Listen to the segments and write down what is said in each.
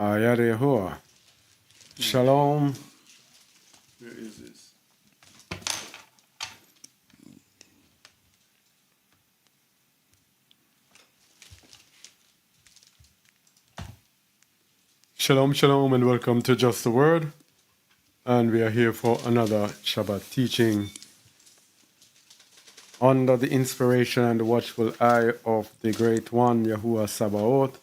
Yada Yahuwah. Shalom. Where is this? Shalom, shalom, and welcome to Just the Word. And we are here for another Shabbat teaching under the inspiration and the watchful eye of the Great One, Yahuwah Sabaoth,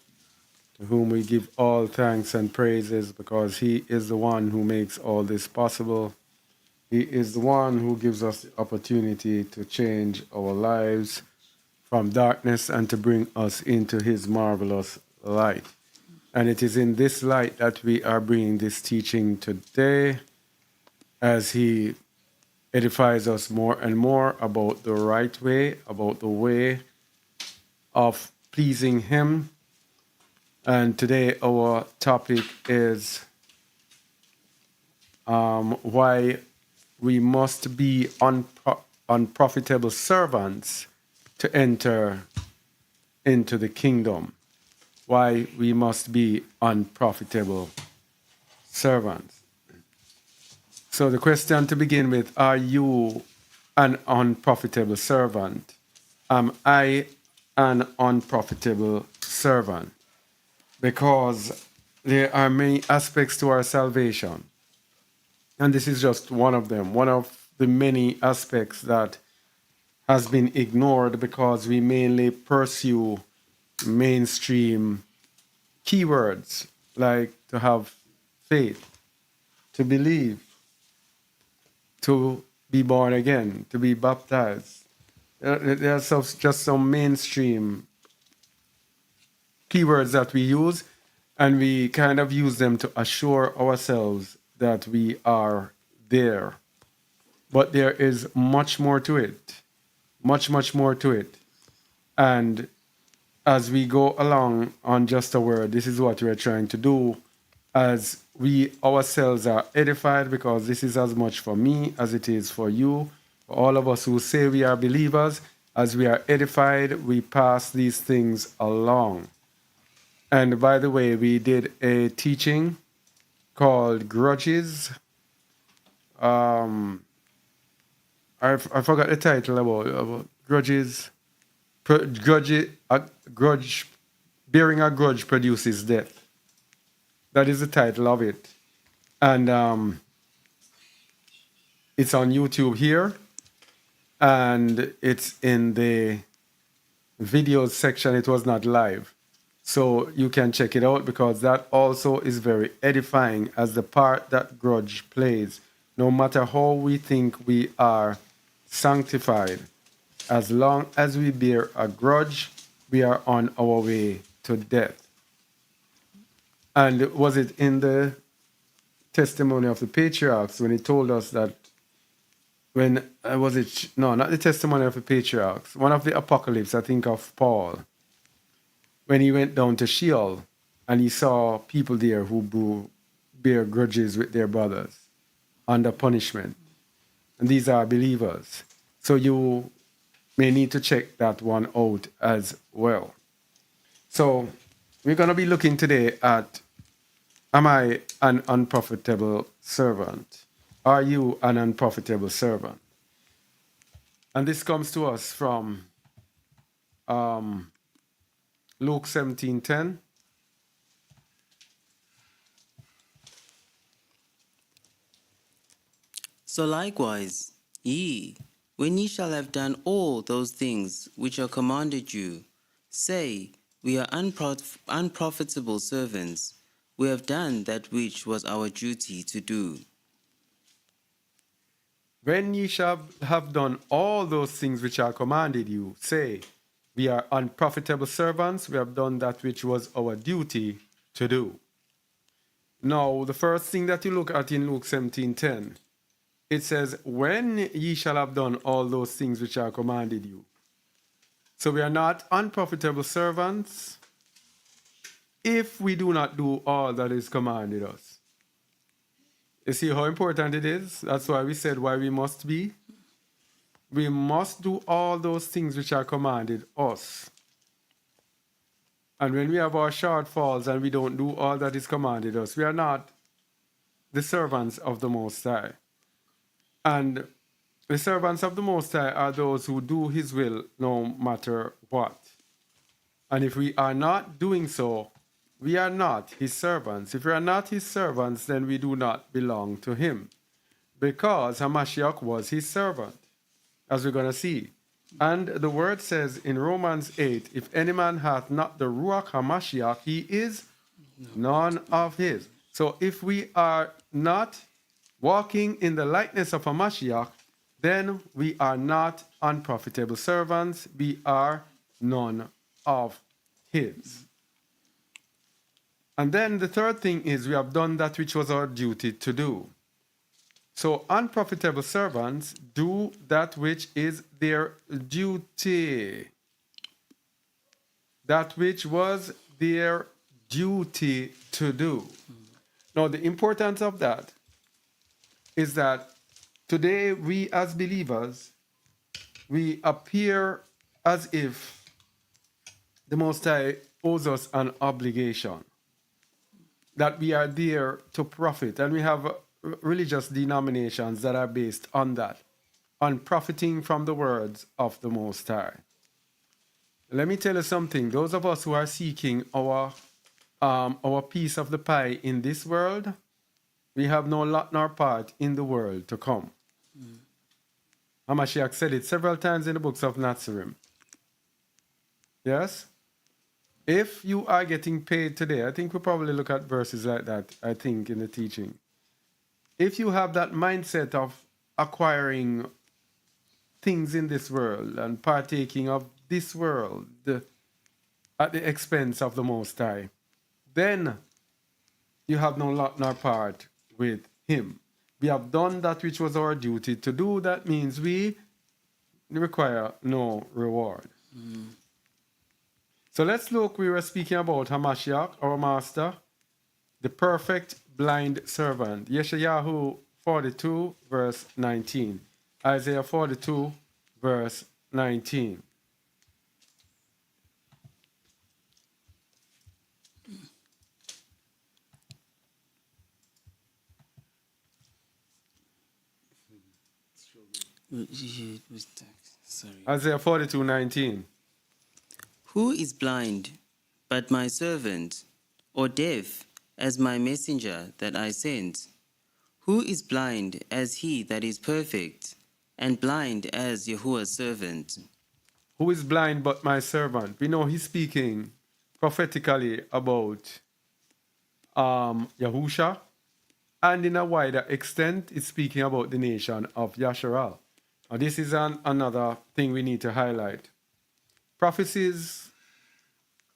to whom we give all thanks and praises because He is the one who makes all this possible. He is the one who gives us the opportunity to change our lives from darkness and to bring us into His marvelous light. And it is in this light that we are bringing this teaching today as He edifies us more and more about the right way, about the way of pleasing Him. And today our topic is why we must be unprofitable servants to enter into the kingdom. Why we must be unprofitable servants. So the question to begin with, are you an unprofitable servant? Am I an unprofitable servant? Because there are many aspects to our salvation. And this is just one of them, one of the many aspects that has been ignored because we mainly pursue mainstream keywords like to have faith, to believe, to be born again, to be baptized. There are just some mainstream keywords that we use, and we kind of use them to assure ourselves that we are there. But there is much more to it, much more to it. And as we go along on Just a Word, this is what we're trying to do as we ourselves are edified, because this is as much for me as it is for you. For all of us who say we are believers, as we are edified, we pass these things along. And by the way, we did a teaching called Grudges. I forgot the title about grudges. Bearing a grudge produces death. That is the title of it. And it's on YouTube here. And it's in the videos section. It was not live. So you can check it out because that also is very edifying as the part that grudge plays. No matter how we think we are sanctified, as long as we bear a grudge, we are on our way to death. And was it in the testimony of the patriarchs when he told us that when, not the testimony of the patriarchs, one of the apocalypse, I think of Paul, when he went down to Sheol and he saw people there who bear grudges with their brothers under punishment. And these are believers. So you may need to check that one out as well. So we're going to be looking today at, am I an unprofitable servant? Are you an unprofitable servant? And this comes to us from Luke 17:10. So likewise, ye, when ye shall have done all those things which are commanded you, say, we are unprofitable servants. We have done that which was our duty to do. When ye shall have done all those things which are commanded you, say, we are unprofitable servants, we have done that which was our duty to do. Now, the first thing that you look at in Luke 17:10, it says, when ye shall have done all those things which are commanded you. So we are not unprofitable servants if we do not do all that is commanded us. You see how important it is? That's why we said why we must be. We must do all those things which are commanded us. And when we have our shortfalls and we don't do all that is commanded us, we are not the servants of the Most High. And the servants of the Most High are those who do His will no matter what. And if we are not doing so, we are not His servants. If we are not His servants, then we do not belong to Him. Because Hamashiach was His servant, as we're going to see. And the word says in Romans 8, if any man hath not the Ruach HaMashiach, he is none of his. So if we are not walking in the likeness of Hamashiach, then we are not unprofitable servants. We are none of his. And then the third thing is we have done that which was our duty to do. So unprofitable servants do that which is their duty. That which was their duty to do. Now, the importance of that is that today we as believers, we appear as if the Most High owes us an obligation. That we are there to profit. And we have religious denominations that are based on that, on profiting from the words of the Most High. Let me tell you something. Those of us who are seeking our piece of the pie in this world, we have no lot nor part in the world to come. Hamashiach said it several times in the books of Nazarene. Yes? If you are getting paid today, I think we'll probably look at verses like that, I think, in the teaching. If you have that mindset of acquiring things in this world and partaking of this world at the expense of the Most High, then you have no lot nor part with Him. We have done that which was our duty to do. That means we require no reward. So let's look. We were speaking about Hamashiach, our master, the perfect blind servant. Yeshayahu 42, verse 19. Isaiah 42, verse 19. Sorry. Isaiah 42, 19. Who is blind but my servant, or deaf as my messenger that I sent? Who is blind as he that is perfect, and blind as Yahuwah's servant? Who is blind but my servant? We know he's speaking prophetically about Yahusha, and in a wider extent, it's speaking about the nation of Yasharal. Now, this is another thing we need to highlight. Prophecies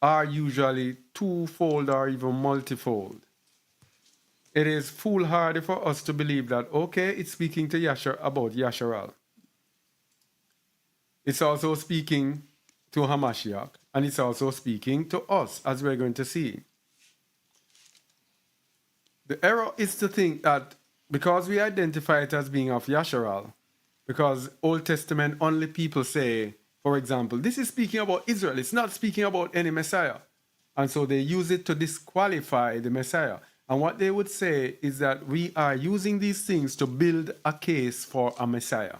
are usually twofold or even multifold. It is foolhardy for us to believe that, okay, it's speaking to about Yasharal. It's also speaking to Hamashiach, and it's also speaking to us, as we're going to see. The error is to think that because we identify it as being of Yasharal, because Old Testament only people say, for example, this is speaking about Israel, it's not speaking about any Messiah. And so they use it to disqualify the Messiah. And what they would say is that we are using these things to build a case for a Messiah.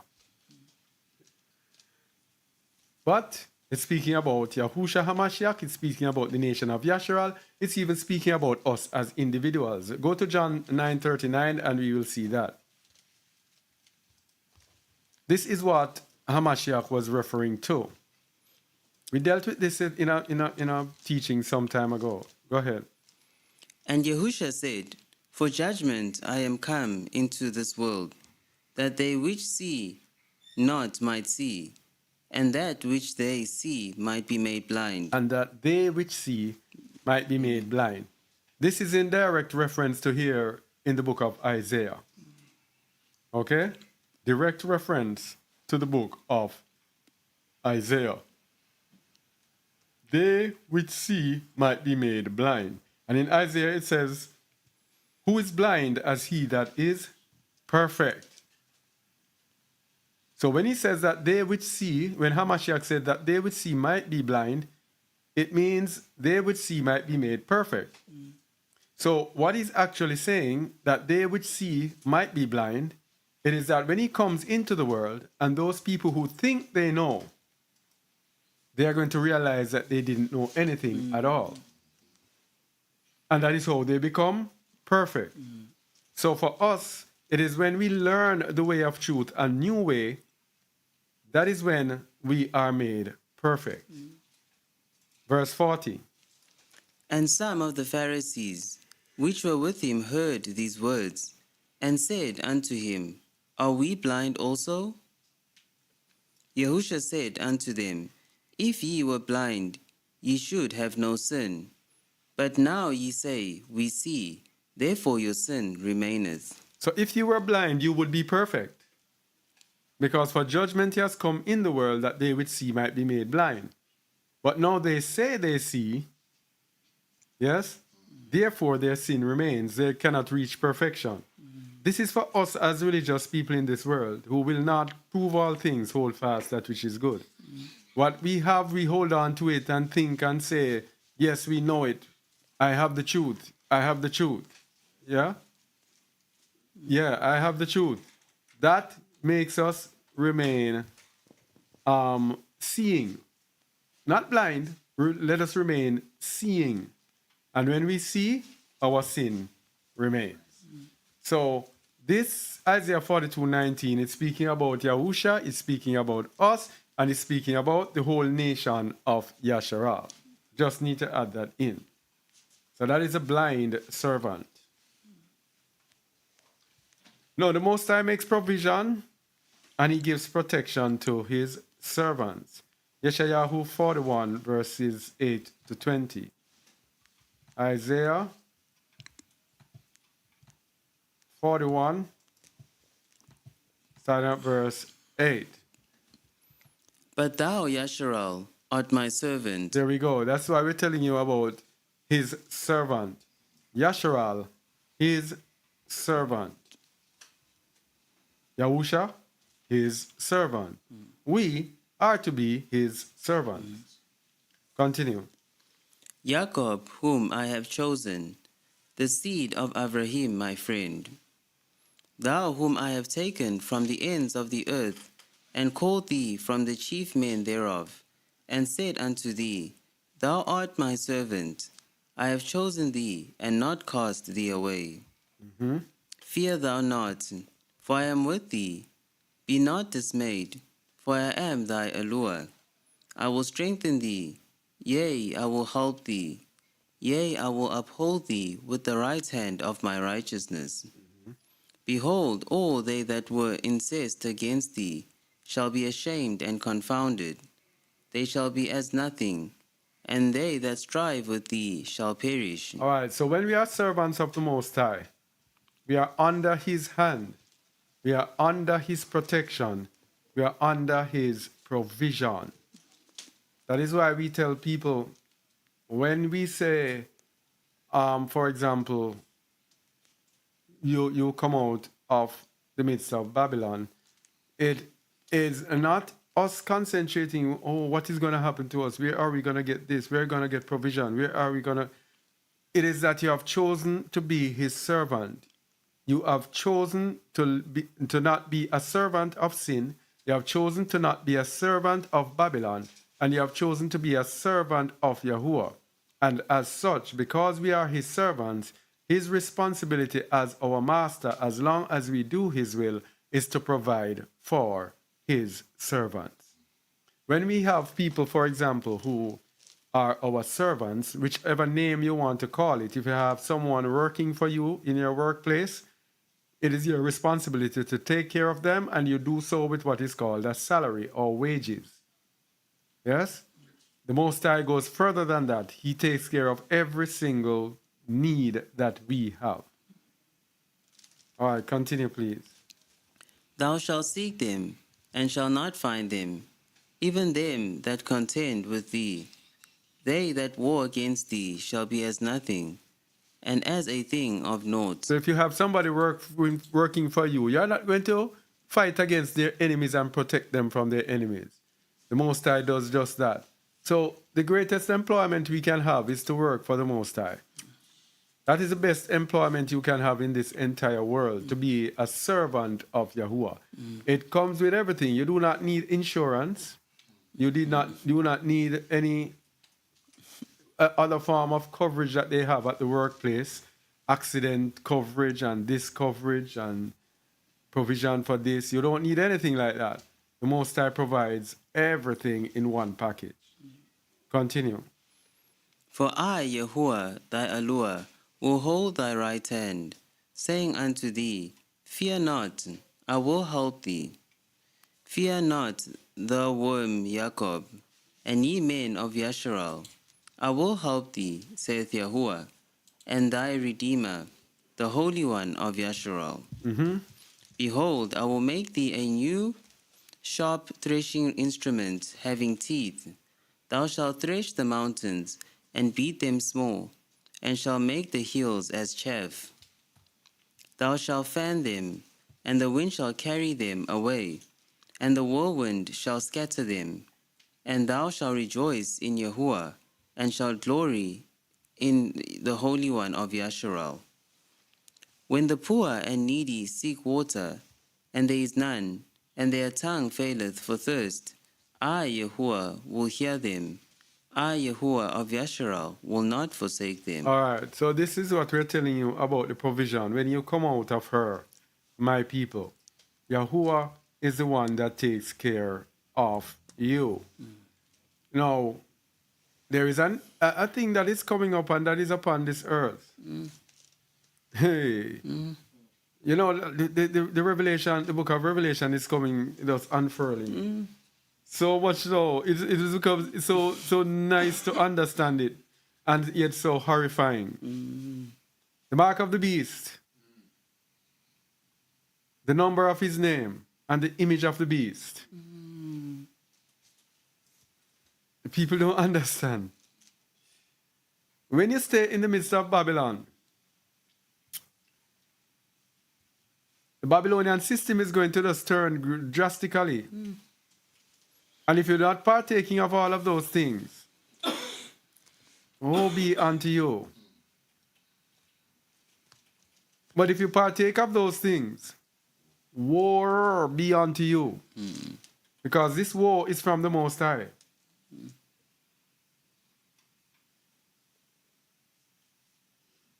But it's speaking about Yahusha HaMashiach, it's speaking about the nation of Yasharal, it's even speaking about us as individuals. Go to John 9:39 and we will see that. This is what Hamashiach was referring to. We dealt with this in a teaching some time ago. Go ahead. And Yahusha said, For judgment I am come into this world, that they which see not might see, and that which they see might be made blind. And that they which see might be made blind. This is in direct reference to here in the book of Isaiah. Okay? Direct reference to the book of Isaiah. They which see might be made blind. And in Isaiah it says, Who is blind as he that is perfect? So when he says that they which see, when Hamashiach said that they which see might be blind, it means they which see might be made perfect. So what he's actually saying, that they which see might be blind, it is that when he comes into the world and those people who think they know, they are going to realize that they didn't know anything at all. And that is how they become perfect. So for us, it is when we learn the way of truth, a new way, that is when we are made perfect. Verse 40. And some of the Pharisees, which were with him, heard these words, and said unto him, Are we blind also? Yahushua said unto them, If ye were blind, ye should have no sin. But now ye say, We see, therefore your sin remaineth. So if you were blind, you would be perfect. Because for judgment he has come in the world, that they which see might be made blind. But now they say they see, yes? Therefore their sin remains. They cannot reach perfection. This is for us as religious people in this world, who will not prove all things, hold fast that which is good. What we have, we hold on to it and think and say, yes, we know it. I have the truth. I have the truth. Yeah? Yeah, I have the truth. That makes us remain seeing. Not blind. Let us remain seeing. And when we see, our sin remains. So this Isaiah 42:19, it's speaking about Yahusha, it's speaking about us, and it's speaking about the whole nation of Yasharal. Just need to add that in. So that is a blind servant. No, the Most High makes provision and he gives protection to his servants. Yeshayahu 41 verses 8 to 20. Isaiah 41, starting at verse 8. But thou, Yasharal, art my servant. There we go. That's why we're telling you about his servant. Yasharal, his servant. Yahusha, his servant. We are to be his servants. Continue. Jacob, whom I have chosen, the seed of Abraham, my friend. Thou whom I have taken from the ends of the earth, and called thee from the chief men thereof, and said unto thee, Thou art my servant. I have chosen thee, and not cast thee away. Fear thou not, for I am with thee. Be not dismayed, for I am thy allure. I will strengthen thee, yea, I will help thee. Yea, I will uphold thee with the right hand of my righteousness. Behold, all they that were incensed against thee shall be ashamed and confounded. They shall be as nothing, and they that strive with thee shall perish. All right, so when we are servants of the Most High, we are under his hand. We are under his protection. We are under his provision. That is why we tell people, when we say, for example, you come out of the midst of Babylon, it is not us concentrating, oh, what is going to happen to us? Where are we going to get this? We're going to get provision. Where are we going to... It is that you have chosen to be his servant. You have chosen to not be a servant of sin. You have chosen to not be a servant of Babylon. And you have chosen to be a servant of Yahuwah. And as such, because we are his servants, his responsibility as our master, as long as we do his will, is to provide for his servants. When we have people, for example, who are our servants, whichever name you want to call it, if you have someone working for you in your workplace, it is your responsibility to take care of them, and you do so with what is called a salary or wages. Yes? The Most High goes further than that. He takes care of every single need that we have. All right, continue, please. Thou shalt seek them, and shalt not find them, even them that contend with thee. They that war against thee shall be as nothing, and as a thing of naught. So if you have somebody working for you, you're not going to fight against their enemies and protect them from their enemies. The Most High does just that. So the greatest employment we can have is to work for the Most High. That is the best employment you can have in this entire world, to be a servant of Yahuwah. It comes with everything. You do not need insurance. You do not need any other form of coverage that they have at the workplace. Accident coverage and this coverage and provision for this. You don't need anything like that. The Most High provides everything in one package. Continue. For I, Yahuwah, thy Allure, will hold thy right hand, saying unto thee, Fear not, I will help thee. Fear not, thou worm Jacob, and ye men of Yasharal. I will help thee, saith Yahuwah, and thy Redeemer, the Holy One of Yasharal. Behold, I will make thee a new, sharp threshing instrument having teeth. Thou shalt thresh the mountains, and beat them small, and shall make the hills as chaff. Thou shalt fan them, and the wind shall carry them away, and the whirlwind shall scatter them. And thou shalt rejoice in Yahuwah, and shalt glory in the Holy One of Yasharal. When the poor and needy seek water, and there is none, and their tongue faileth for thirst, I, Yahuwah, will hear them. I, Yahuwah of Yasharal, will not forsake them. All right, so this is what we're telling you about the provision. When you come out of her, my people, Yahuwah is the one that takes care of you. Now, there is a thing that is coming up and that is upon this earth. Hey, you know, the Revelation, the book of Revelation is coming, just unfurling. So much so, it has become so nice to understand it, and yet so horrifying. The mark of the beast, the number of his name, and the image of the beast. The people don't understand. When you stay in the midst of Babylon, the Babylonian system is going to just turn drastically. And if you're not partaking of all of those things, woe be unto you. But if you partake of those things, woe be unto you. Because this woe is from the Most High.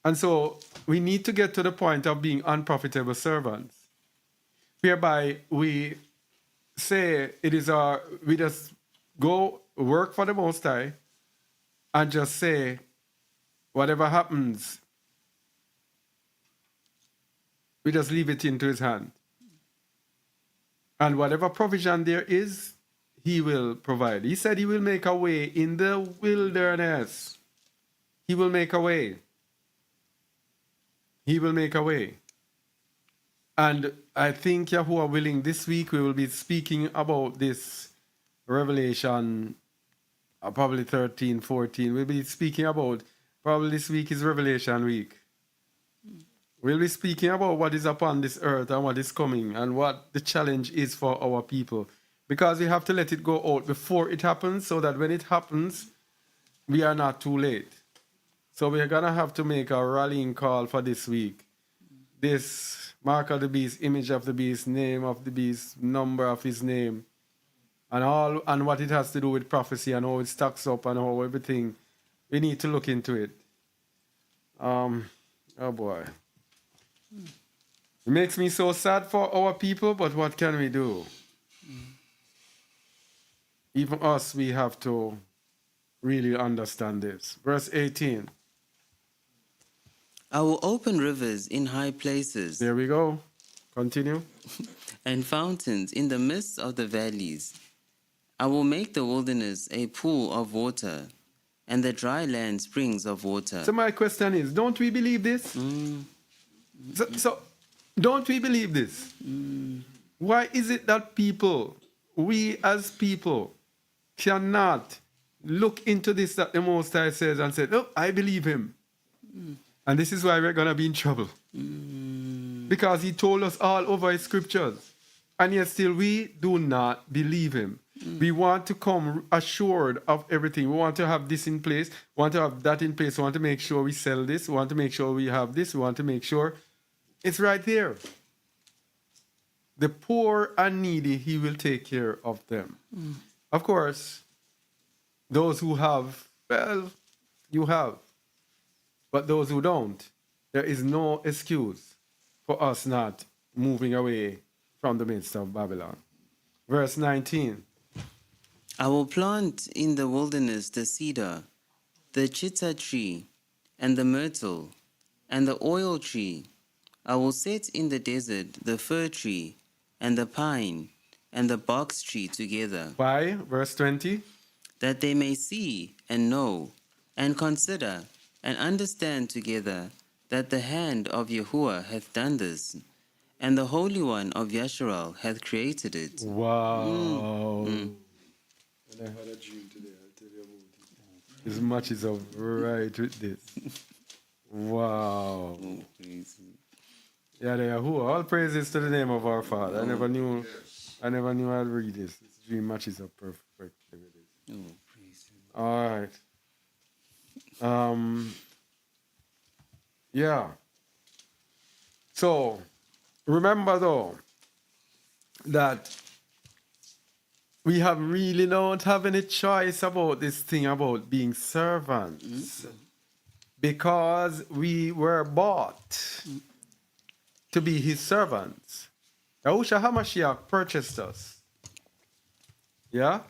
And so we need to get to the point of being unprofitable servants, whereby we say we just go work for the Most High and just say, whatever happens, we just leave it into his hand. And whatever provision there is, he will provide. He said he will make a way in the wilderness. He will make a way. He will make a way. And I think, Yahuwah willing, this week we will be speaking about this Revelation, probably 13, 14. We'll be speaking about, probably this week is Revelation week. We'll be speaking about what is upon this earth and what is coming and what the challenge is for our people. Because we have to let it go out before it happens, so that when it happens, we are not too late. So we're going to have to make a rallying call for this week. This mark of the beast, image of the beast, name of the beast, number of his name, and what it has to do with prophecy and how it stacks up and how everything, we need to look into it. Oh boy. It makes me so sad for our people, but what can we do? Even us, we have to really understand this. Verse 18. I will open rivers in high places. There we go. Continue. And fountains in the midst of the valleys. I will make the wilderness a pool of water, and the dry land springs of water. So my question is, don't we believe this? So don't we believe this? Why is it that we as people, cannot look into this that the Most High says and say, oh, I believe him. And this is why we're going to be in trouble. Because he told us all over his scriptures. And yet still we do not believe him. We want to come assured of everything. We want to have this in place. We want to have that in place. We want to make sure we sell this. We want to make sure we have this. We want to make sure it's right there. The poor and needy, he will take care of them. Of course, those who have, well, you have. But those who don't, there is no excuse for us not moving away from the midst of Babylon. Verse 19. I will plant in the wilderness the cedar, the chitta tree, and the myrtle, and the oil tree. I will set in the desert the fir tree, and the pine, and the box tree together, Why? Verse 20. that they may see and know, and consider, and understand together, that the hand of Yahuwah hath done this, and the Holy One of Yasharal hath created it. Wow. And I had a dream today. I'll tell you about it. As much as I'm right with this. Wow. Oh, praise him. Yeah, the Yahuwah. All praises to the name of our Father. I never knew I'd read this. This dream matches up perfectly with this. Oh, praise him. All right. Yeah. So remember though that we have really don't have any choice about this thing about being servants. Because we were bought to be his servants. Yahushua HaMashiach purchased us. Yeah?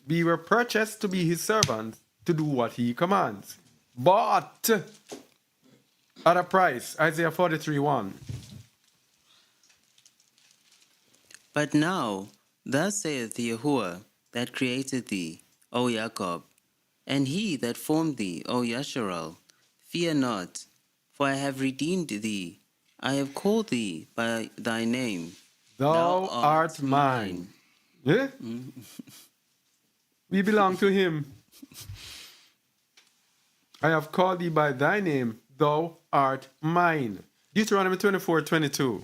We were purchased to be his servants to do what he commands. Bought at a price. Isaiah 43:1. But now, thus saith Yahuwah that created thee, O Jacob, and he that formed thee, O Yasharal, fear not, for I have redeemed thee. I have called thee by thy name. Thou art mine. Yeah? We belong to him. I have called thee by thy name. Thou art mine. Deuteronomy 24:22.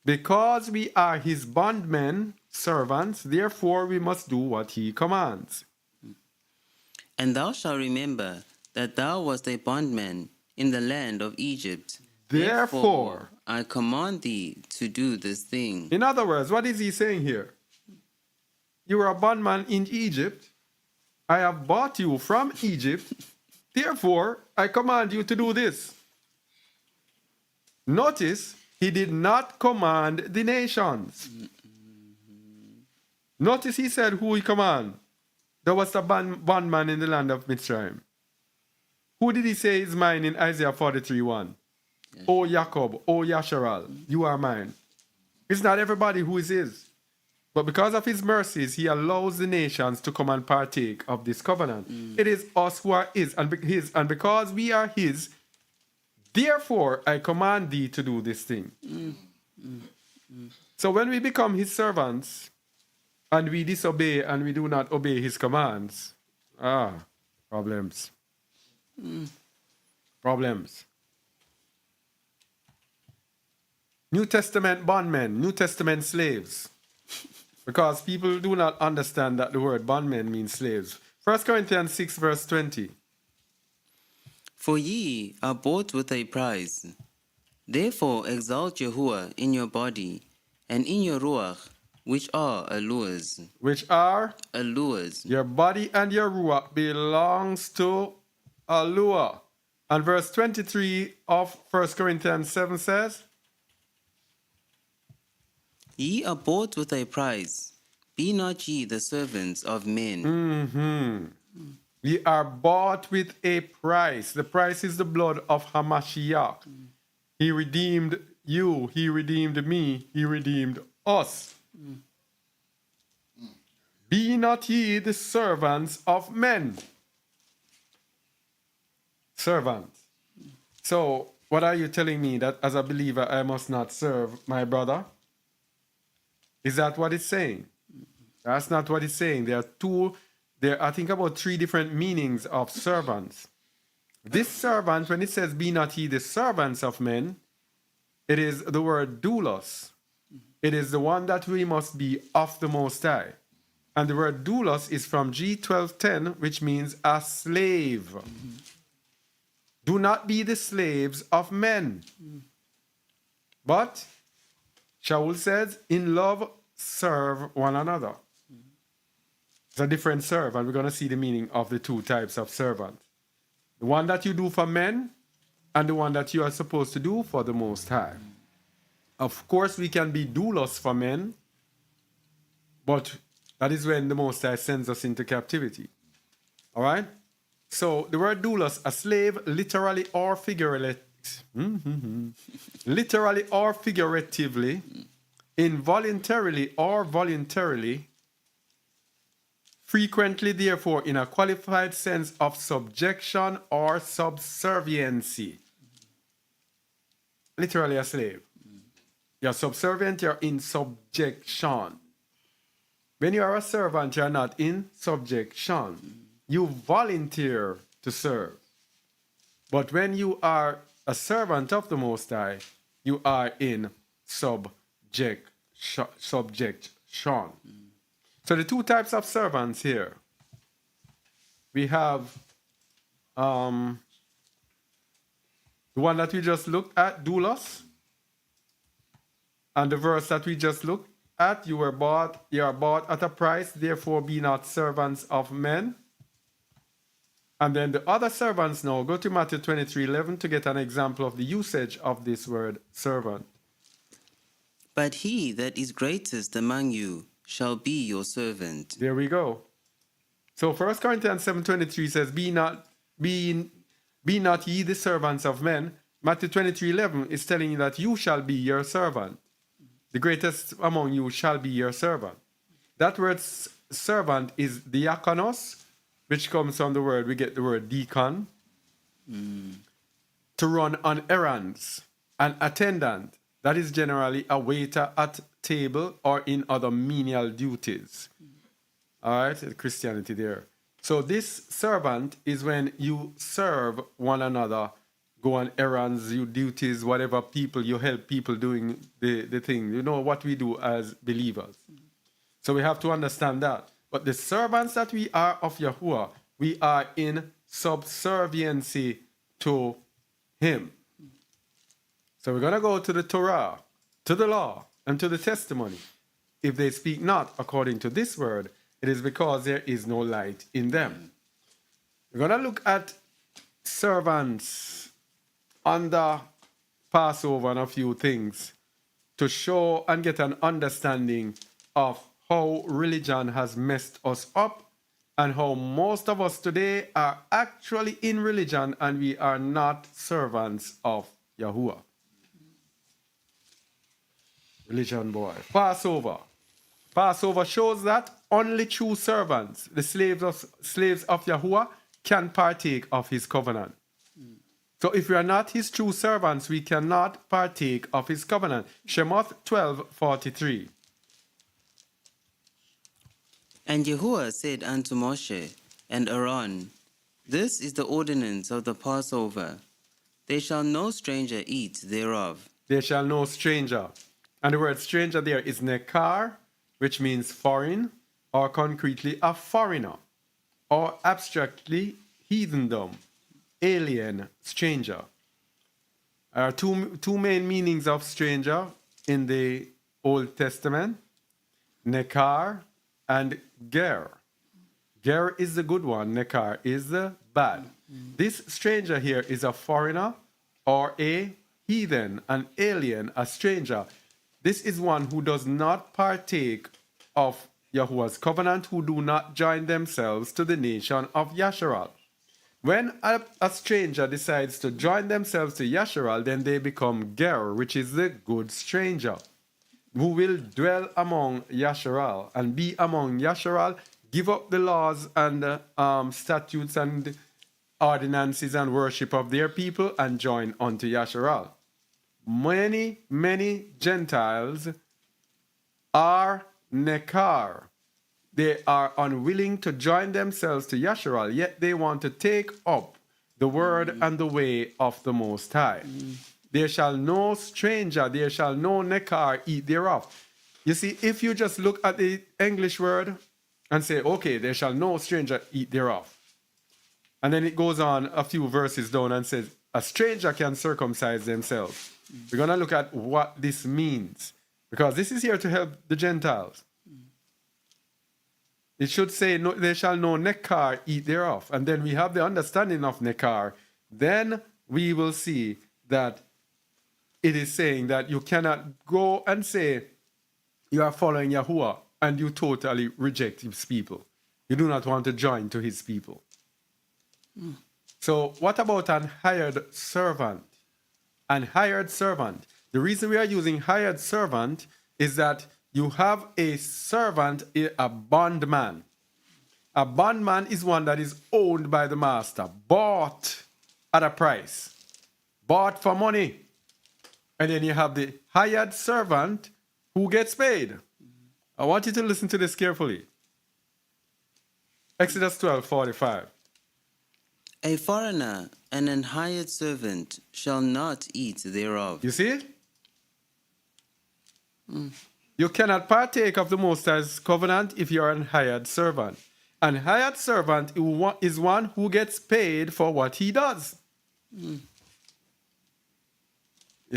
Because we are his bondmen, servants, therefore we must do what he commands. And thou shalt remember that thou wast a bondman in the land of Egypt. Therefore, I command thee to do this thing. in other words, what is he saying here? You were a bondman in Egypt. I have bought you from Egypt. Therefore, I command you to do this. Notice, he did not command the nations. Notice he said who he command. There was a bondman in the land of Mitzrayim. Who did he say is mine in Isaiah 43:1? O Jacob, O Yasharal, you are mine. It's not everybody who is his. But because of his mercies, he allows the nations to come and partake of this covenant. It is us who are his, and because we are his, therefore I command thee to do this thing. So when we become his servants, and we disobey and we do not obey his commands, problems. Problems. New Testament bondmen, New Testament slaves. Because people do not understand that the word bondmen means slaves. 1 Corinthians 6 verse 20. For ye are bought with a price. Therefore exalt Yahuwah in your body and in your ruach, which are allures. Which are? Allures. Your body and your ruach belongs to Allure. And verse 23 of 1 Corinthians 7 says, Ye are bought with a price. Be not ye the servants of men. We are bought with a price. The price is the blood of Hamashiach. He redeemed you. He redeemed me. He redeemed us. Be not ye the servants of men. Servants. So, what are you telling me? That as a believer, I must not serve my brother? Is that what it's saying? That's not what it's saying. There are I think about 3 different meanings of servants. This servant, when it says, be not ye the servants of men, it is the word doulos. It is the one that we must be of the Most High. And the word doulos is from G1210, which means a slave. Do not be the slaves of men. But, Shaul says, in love, serve one another. It's a different serve, and we're going to see the meaning of the two types of servant. The one that you do for men, and the one that you are supposed to do for the Most High. Of course, we can be doulos for men, but that is when the Most High sends us into captivity. All right? So the word doulos, a slave, literally or figuratively, literally or figuratively, involuntarily or voluntarily, frequently, therefore, in a qualified sense of subjection or subserviency. Literally a slave. You're subservient, you're in subjection. When you are a servant, you're not in subjection. You volunteer to serve. But when you are a servant of the Most High, you are in subjection. So the two types of servants here. We have the one that we just looked at, doulos. And the verse that we just looked at, you are bought at a price, therefore be not servants of men. And then the other servants now, go to Matthew 23:11 to get an example of the usage of this word servant. But he that is greatest among you shall be your servant. There we go. So 1 Corinthians 7:23 says, be not ye the servants of men. Matthew 23:11 is telling you that you shall be your servant. The greatest among you shall be your servant. That word servant is diakonos, which comes from the word, we get the word deacon. To run on errands. An attendant, that is generally a waiter at table or in other menial duties. All right, Christianity there. So this servant is when you serve one another, go on errands, you duties, whatever people, you help people doing the thing. You know what we do as believers. So we have to understand that. But the servants that we are of Yahuwah, we are in subserviency to him. So we're going to go to the Torah, to the law, and to the testimony. If they speak not according to this word, it is because there is no light in them. We're going to look at servants under Passover and a few things to show and get an understanding of how religion has messed us up and how most of us today are actually in religion and we are not servants of Yahuwah. Religion boy. Passover. Passover shows that only true servants, the slaves of Yahuwah, can partake of his covenant. So if we are not his true servants, we cannot partake of his covenant. Shemoth 12:43. And Yahuwah said unto Moshe and Aaron, This is the ordinance of the Passover. There shall no stranger eat thereof. There shall no stranger. And the word stranger there is nekar, which means foreign, or concretely a foreigner, or abstractly heathendom, alien, stranger. There are two main meanings of stranger in the Old Testament, nekar and ger. Ger is the good one, nekar is the bad. This stranger here is a foreigner or a heathen, an alien, a stranger. This is one who does not partake of Yahuwah's covenant, who do not join themselves to the nation of Yasharal. When a stranger decides to join themselves to Yasharal, then they become ger, which is the good stranger, who will dwell among Yasharal and be among Yasharal, give up the laws and statutes and ordinances and worship of their people and join unto Yasharal. Many Gentiles are nekar. They are unwilling to join themselves to Yasharal, yet they want to take up the word and the way of the Most High. There shall no stranger, there shall no nekar eat thereof. You see, if you just look at the English word and say, okay, there shall no stranger eat thereof. And then it goes on a few verses down and says, a stranger can circumcise themselves. We're going to look at what this means, because this is here to help the Gentiles. It should say, no, they shall no nekar eat thereof. And then we have the understanding of nekar. Then we will see that it is saying that you cannot go and say you are following Yahuwah and you totally reject his people. You do not want to join to his people. So what about an hired servant? An hired servant. The reason we are using hired servant is that you have a servant, a bondman. A bondman is one that is owned by the master, bought at a price, bought for money. And then you have the hired servant who gets paid. I want you to listen to this carefully. Exodus 12:45. A foreigner and an hired servant shall not eat thereof. You see it? You cannot partake of the Most High's covenant if you are an hired servant. An hired servant is one who gets paid for what he does. You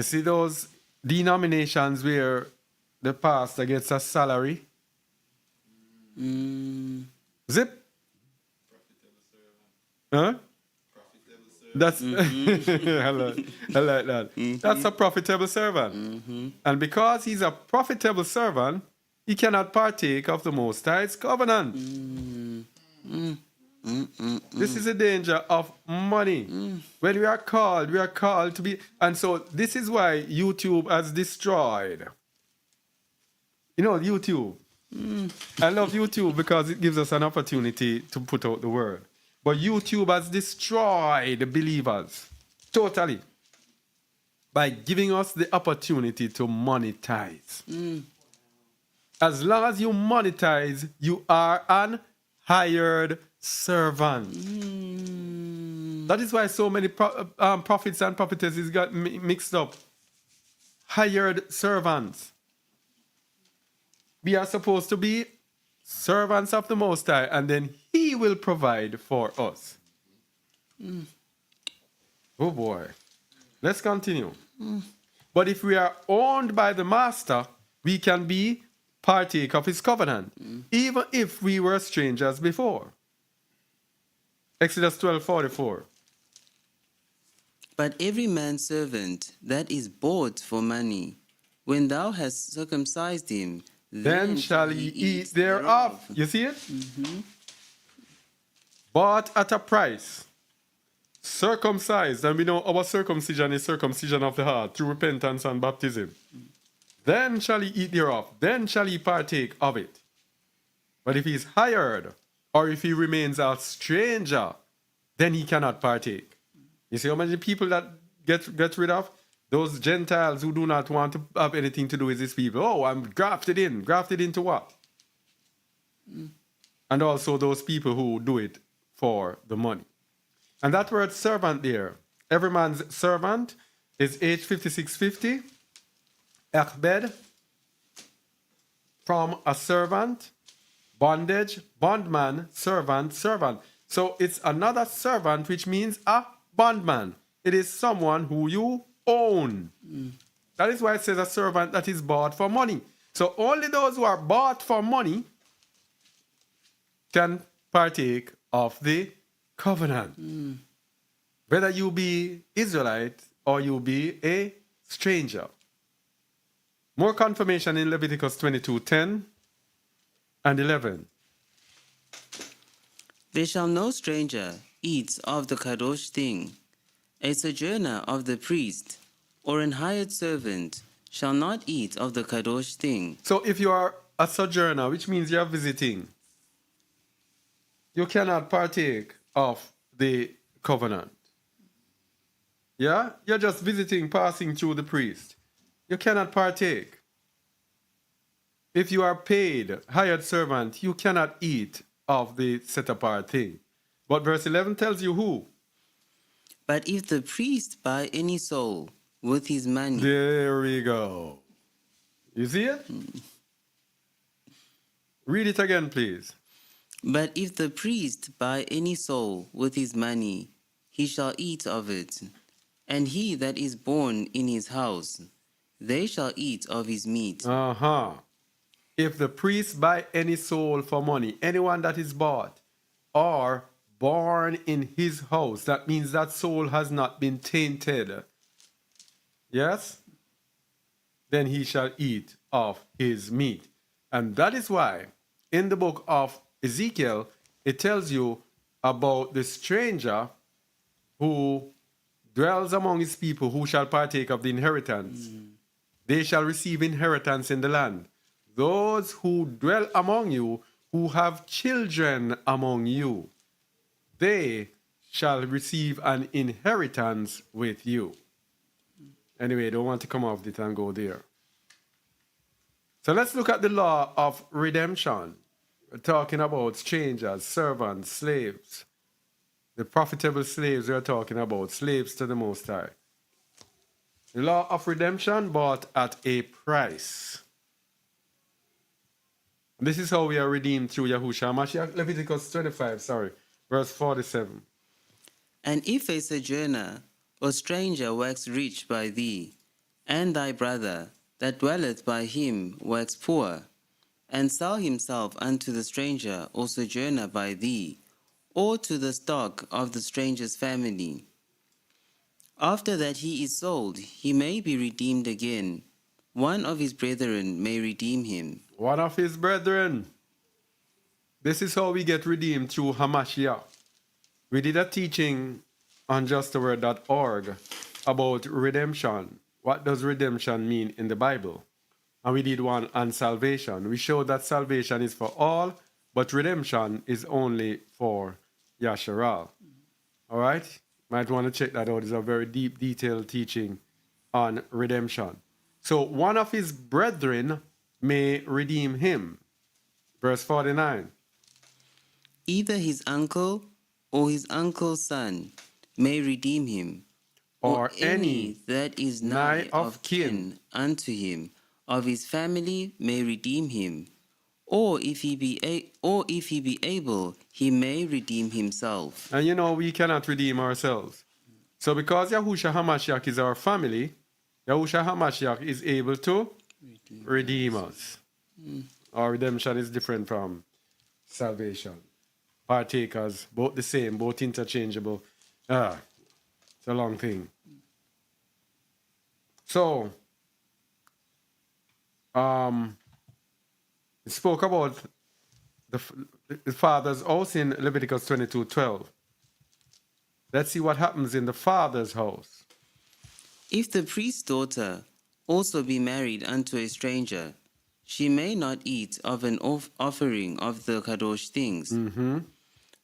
see those denominations where the pastor gets a salary? Zip. Huh? That's I like that. That's a profitable servant. And because he's a profitable servant, he cannot partake of the Most High's covenant. This is the danger of money. When we are called to be. And so this is why YouTube has destroyed. You know, YouTube. I love YouTube because it gives us an opportunity to put out the word. But YouTube has destroyed the believers totally by giving us the opportunity to monetize. As long as you monetize, you are an hired servant. That is why so many prophets and prophetesses got mixed up. Hired servants. We are supposed to be servants of the Most High, and then he will provide for us. Oh boy. Let's continue. But if we are owned by the master, we can be partake of his covenant, even if we were strangers before. Exodus 12:44. But every man's servant that is bought for money, when thou hast circumcised him, Then shall he eat thereof. You see it? Bought at a price. Circumcised. And we know our circumcision is circumcision of the heart through repentance and baptism. Then shall he eat thereof. Then shall he partake of it. But if he is hired, or if he remains a stranger, then he cannot partake. You see how many people that get rid of? Those Gentiles who do not want to have anything to do with these people. Oh, I'm grafted in. Grafted into what? And also those people who do it for the money. And that word servant there, every man's servant is H5650. Echbed, from a servant, bondage, bondman, servant, servant. So it's another servant, which means a bondman. It is someone who you own. That is why it says a servant that is bought for money. So only those who are bought for money can partake of the covenant. Whether you be Israelite or you be a stranger. More confirmation in Leviticus 22:10 and 11. There shall no stranger eat of the kadosh thing. A sojourner of the priest or an hired servant shall not eat of the kadosh thing. So if you are a sojourner, which means you are visiting, you cannot partake of the covenant. Yeah? You're just visiting, passing through the priest. You cannot partake. If you are paid, hired servant, you cannot eat of the set apart thing. But verse 11 tells you who. But if the priest buy any soul with his money, There we go. You see it? Read it again, please. But if the priest buy any soul with his money, he shall eat of it, and he that is born in his house, they shall eat of his meat. If the priest buy any soul for money, anyone that is bought or born in his house, that means that soul has not been tainted. Yes? Then he shall eat of his meat. And that is why in the book of Ezekiel, it tells you about the stranger who dwells among his people who shall partake of the inheritance. They shall receive inheritance in the land. Those who dwell among you, who have children among you, they shall receive an inheritance with you. Anyway, don't want to come off it and go there. So let's look at the law of redemption. We're talking about strangers, servants, slaves. The profitable slaves we're talking about, slaves to the Most High. The law of redemption bought at a price. This is how we are redeemed through Yahushua Mashiach. Leviticus 25, verse 47. And if a sojourner or stranger wax rich by thee, and thy brother that dwelleth by him wax poor, and sell himself unto the stranger or sojourner by thee, or to the stock of the stranger's family, after that he is sold, he may be redeemed again. One of his brethren may redeem him. One of his brethren. This is how we get redeemed through Hamashiach. We did a teaching on justtheword.org about redemption. What does redemption mean in the Bible? And we did one on salvation. We showed that salvation is for all, but redemption is only for Yasharal. All right? Might want to check that out. It's a very deep, detailed teaching on redemption. So one of his brethren may redeem him. Verse 49. Either his uncle or his uncle's son may redeem him, Or any that is nigh of kin unto him of his family may redeem him, or if he be able, he may redeem himself. And you know, we cannot redeem ourselves. So because Yahushua HaMashiach is our family, Yahushua HaMashiach is able to redeem us. Our redemption is different from salvation. Partakers, both the same, both interchangeable. It's a long thing. So, it spoke about the father's house in Leviticus 22:12. Let's see what happens in the father's house. If the priest's daughter also be married unto a stranger, she may not eat of an offering of the kadosh things.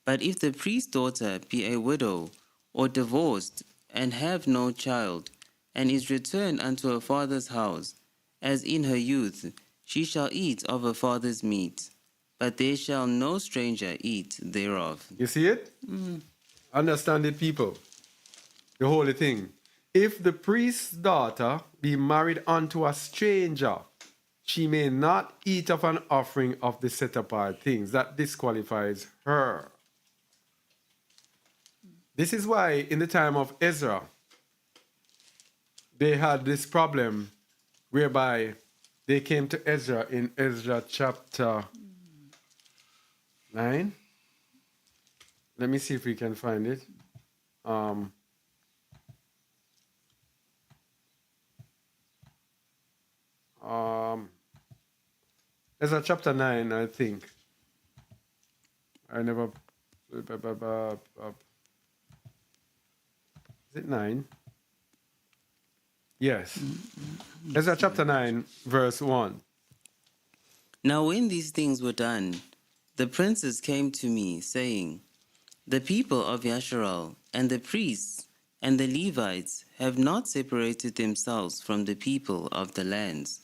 But if the priest's daughter be a widow or divorced and have no child, and is returned unto her father's house, as in her youth, she shall eat of her father's meat, but there shall no stranger eat thereof. You see it? Understand it, people. The holy thing. If the priest's daughter be married unto a stranger, she may not eat of an offering of the set apart things. That disqualifies her. This is why in the time of Ezra, they had this problem whereby they came to Ezra in Ezra chapter 9. Let me see if we can find it. Ezra chapter 9, I think. I never... Is it 9? Yes. Ezra chapter 9, verse 1. Now when these things were done, the princes came to me, saying, The people of Yasharal, and the priests, and the Levites have not separated themselves from the people of the lands,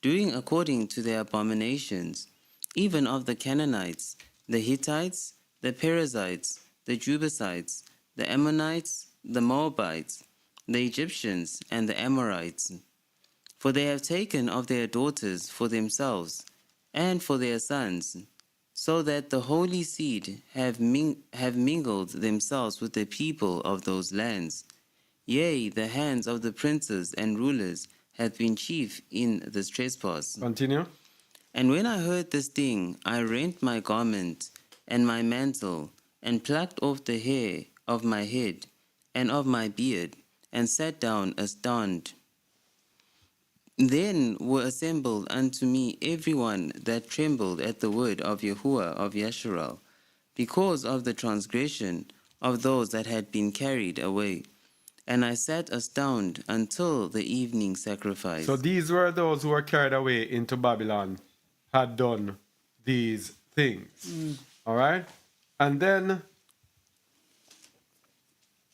doing according to their abominations, even of the Canaanites, the Hittites, the Perizzites, the Jebusites, the Ammonites, the Moabites, the Egyptians, and the Amorites. For they have taken of their daughters for themselves, and for their sons, so that the holy seed have mingled themselves with the people of those lands. Yea, the hands of the princes and rulers hath been chief in this trespass. Continue. And when I heard this thing, I rent my garment and my mantle, and plucked off the hair of my head and of my beard, and sat down astounded. Then were assembled unto me every one that trembled at the word of Yahuwah of Yasharal, because of the transgression of those that had been carried away. And I sat astounded until the evening sacrifice. So these were those who were carried away into Babylon, had done these things. All right? And then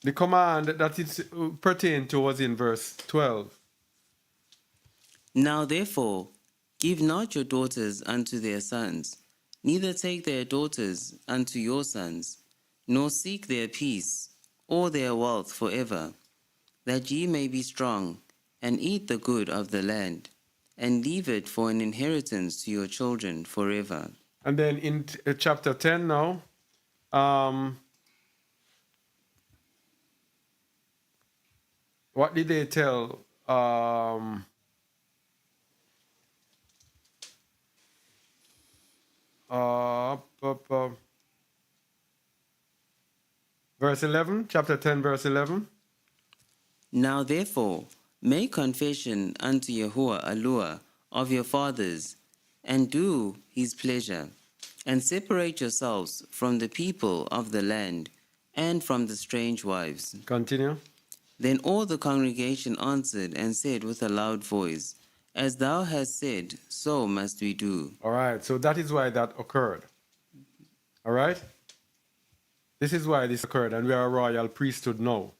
the command that it pertained to was in verse 12. Now therefore, give not your daughters unto their sons, neither take their daughters unto your sons, nor seek their peace or their wealth forever, that ye may be strong, and eat the good of the land, and leave it for an inheritance to your children forever. And then in chapter 10 now, what did they tell? Verse 11, chapter 10, verse 11. Now therefore, make confession unto Yahuwah Alua of your fathers, and do his pleasure, and separate yourselves from the people of the land, and from the strange wives. Continue. Then all the congregation answered and said with a loud voice, As thou hast said, so must we do. All right, so that is why that occurred. All right? This is why this occurred, and we are a royal priesthood now.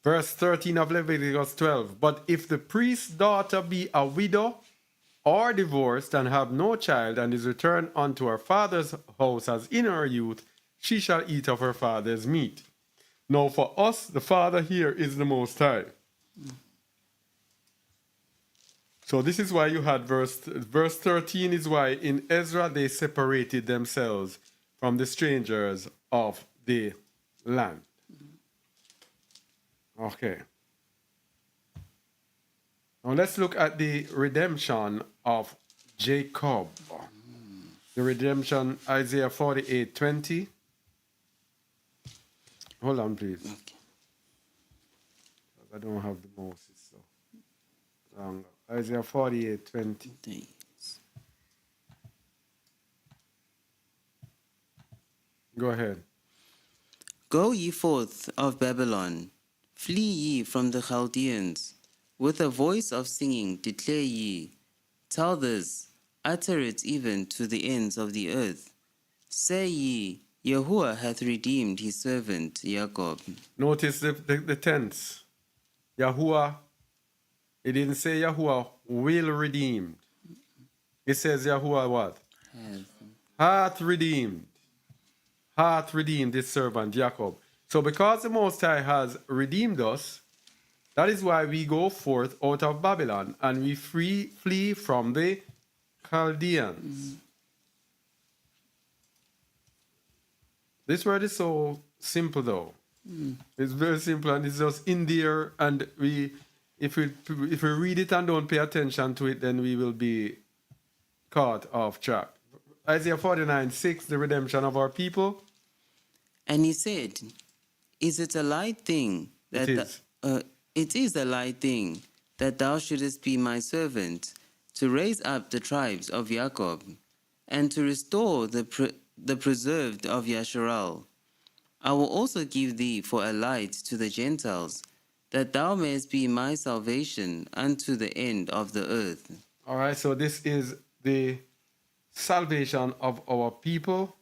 Verse 13 of Leviticus 12. But if the priest's daughter be a widow or divorced and have no child, and is returned unto her father's house as in her youth, she shall eat of her father's meat. Now for us, the Father here is the Most High. So this is why you had verse 13 is why in Ezra they separated themselves from the strangers of the land. Okay. Now let's look at the redemption of Jacob. The redemption, Isaiah 48:20. Hold on, please. Okay. I don't have the Moses, so longer. Isaiah 48:20. Thanks. Go ahead. Go ye forth of Babylon, flee ye from the Chaldeans. With a voice of singing declare ye, tell this, utter it even to the ends of the earth. Say ye, Yahuwah hath redeemed his servant Jacob. Notice the tense. Yahuwah, it didn't say Yahuwah will redeem. It says Yahuwah what? Hath redeemed. Hath redeemed his servant Jacob. So because the Most High has redeemed us, that is why we go forth out of Babylon and we flee from the Chaldeans. This word is so simple though. It's very simple and it's just in there, and if we read it and don't pay attention to it, then we will be caught off track. Isaiah 49:6, the redemption of our people. And he said, Is it a light thing that it is a light thing that thou shouldest be my servant, to raise up the tribes of Jacob, and to restore the preserved of Yasharal. I will also give thee for a light to the Gentiles, that thou mayest be my salvation unto the end of the earth. All right, so this is the salvation of our people,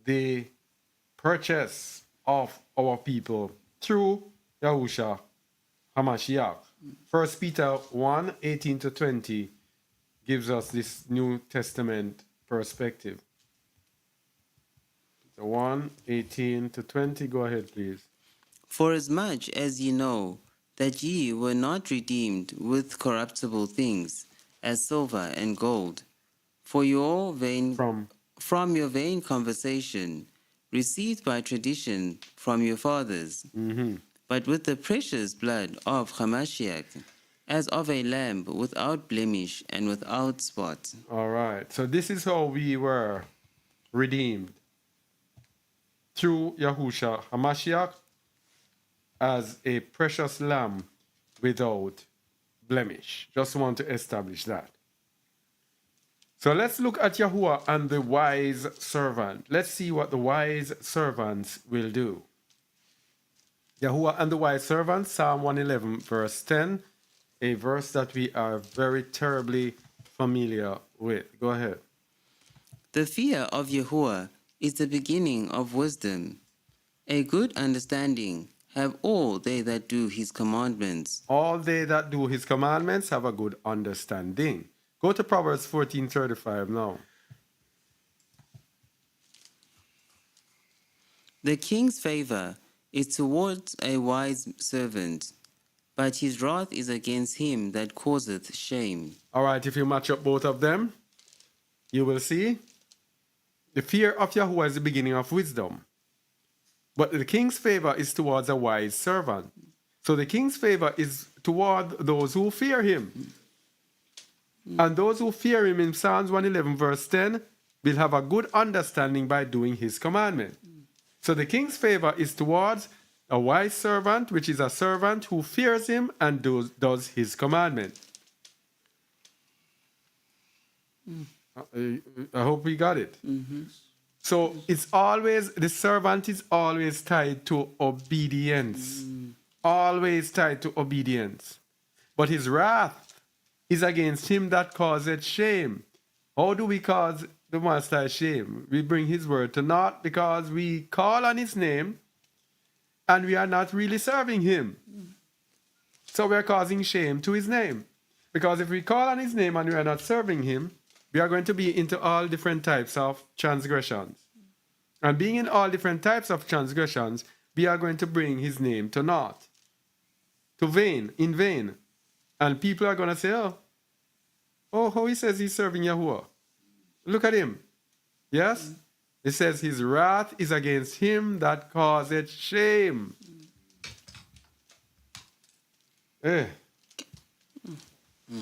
the purchase of our people through Yahusha HaMashiach. 1 Peter 1:18-20 gives us this New Testament perspective. So 1:18-20, go ahead, please. Forasmuch as ye know that ye were not redeemed with corruptible things, as silver and gold, for your vain from your vain conversation, received by tradition from your fathers, but with the precious blood of Hamashiach, as of a lamb without blemish and without spot. All right. So this is how we were redeemed through Yahusha Hamashiach as a precious lamb without blemish. Just want to establish that. So let's look at Yahuwah and the wise servant. Let's see what the wise servants will do. Yahuwah and the wise servant, Psalm 111, verse 10, a verse that we are very terribly familiar with. Go ahead. The fear of Yahuwah is the beginning of wisdom. A good understanding have all they that do his commandments. All they that do his commandments have a good understanding. Go to Proverbs 14:35 now. The king's favor is towards a wise servant, but his wrath is against him that causeth shame. All right, if you match up both of them, you will see the fear of Yahuwah is the beginning of wisdom. But the king's favor is towards a wise servant. So the king's favor is toward those who fear him. And those who fear him in Psalms 111, verse 10, will have a good understanding by doing his commandment. So the king's favor is towards a wise servant, which is a servant who fears him and does his commandment. I hope we got it. So it's always, the servant is always tied to obedience. Always tied to obedience. But his wrath is against him that causeth shame. How do we cause the Master shame? We bring his word to naught because we call on his name and we are not really serving him. So we are causing shame to his name. Because if we call on his name and we are not serving him, we are going to be into all different types of transgressions. And being in all different types of transgressions, we are going to bring his name to naught, to vain, in vain. And people are going to say, oh, how he says he's serving Yahuwah. Look at him. Yes? It says his wrath is against him that causeth shame.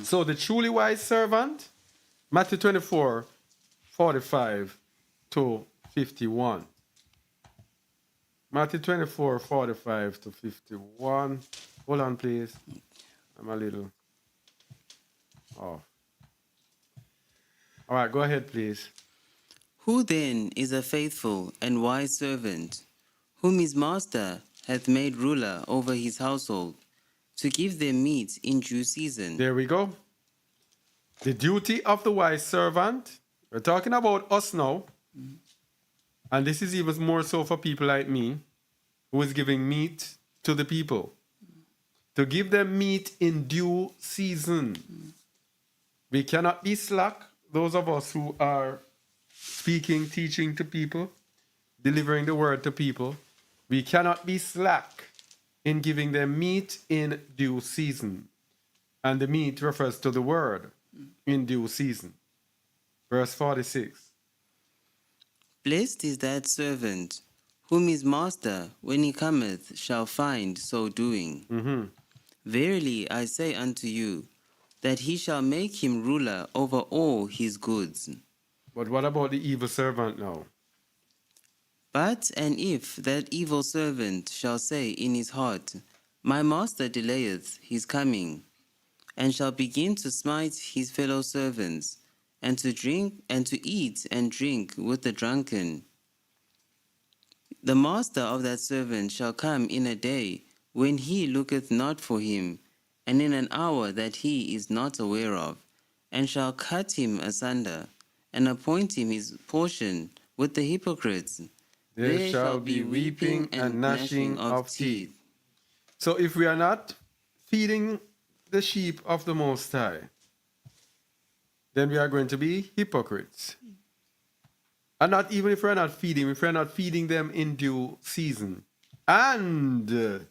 So the truly wise servant, Matthew 24, 45 to 51. Matthew 24, 45 to 51. Hold on, please. I'm a little off. All right, go ahead, please. Who then is a faithful and wise servant, whom his master hath made ruler over his household, to give them meat in due season? There we go. The duty of the wise servant. We're talking about us now. And this is even more so for people like me, who is giving meat to the people. To give them meat in due season. We cannot be slack, those of us who are speaking, teaching to people, delivering the word to people. We cannot be slack in giving them meat in due season. And the meat refers to the word in due season. Verse 46. Blessed is that servant, whom his master, when he cometh, shall find so doing. Verily I say unto you, that he shall make him ruler over all his goods. But what about the evil servant now? But and if that evil servant shall say in his heart, My master delayeth his coming, and shall begin to smite his fellow servants, and to drink and to eat and drink with the drunken, the master of that servant shall come in a day when he looketh not for him, and in an hour that he is not aware of, and shall cut him asunder, and appoint him his portion with the hypocrites. There shall be weeping and gnashing of teeth. So if we are not feeding the sheep of the Most High, then we are going to be hypocrites. And not even if we're not feeding them in due season. And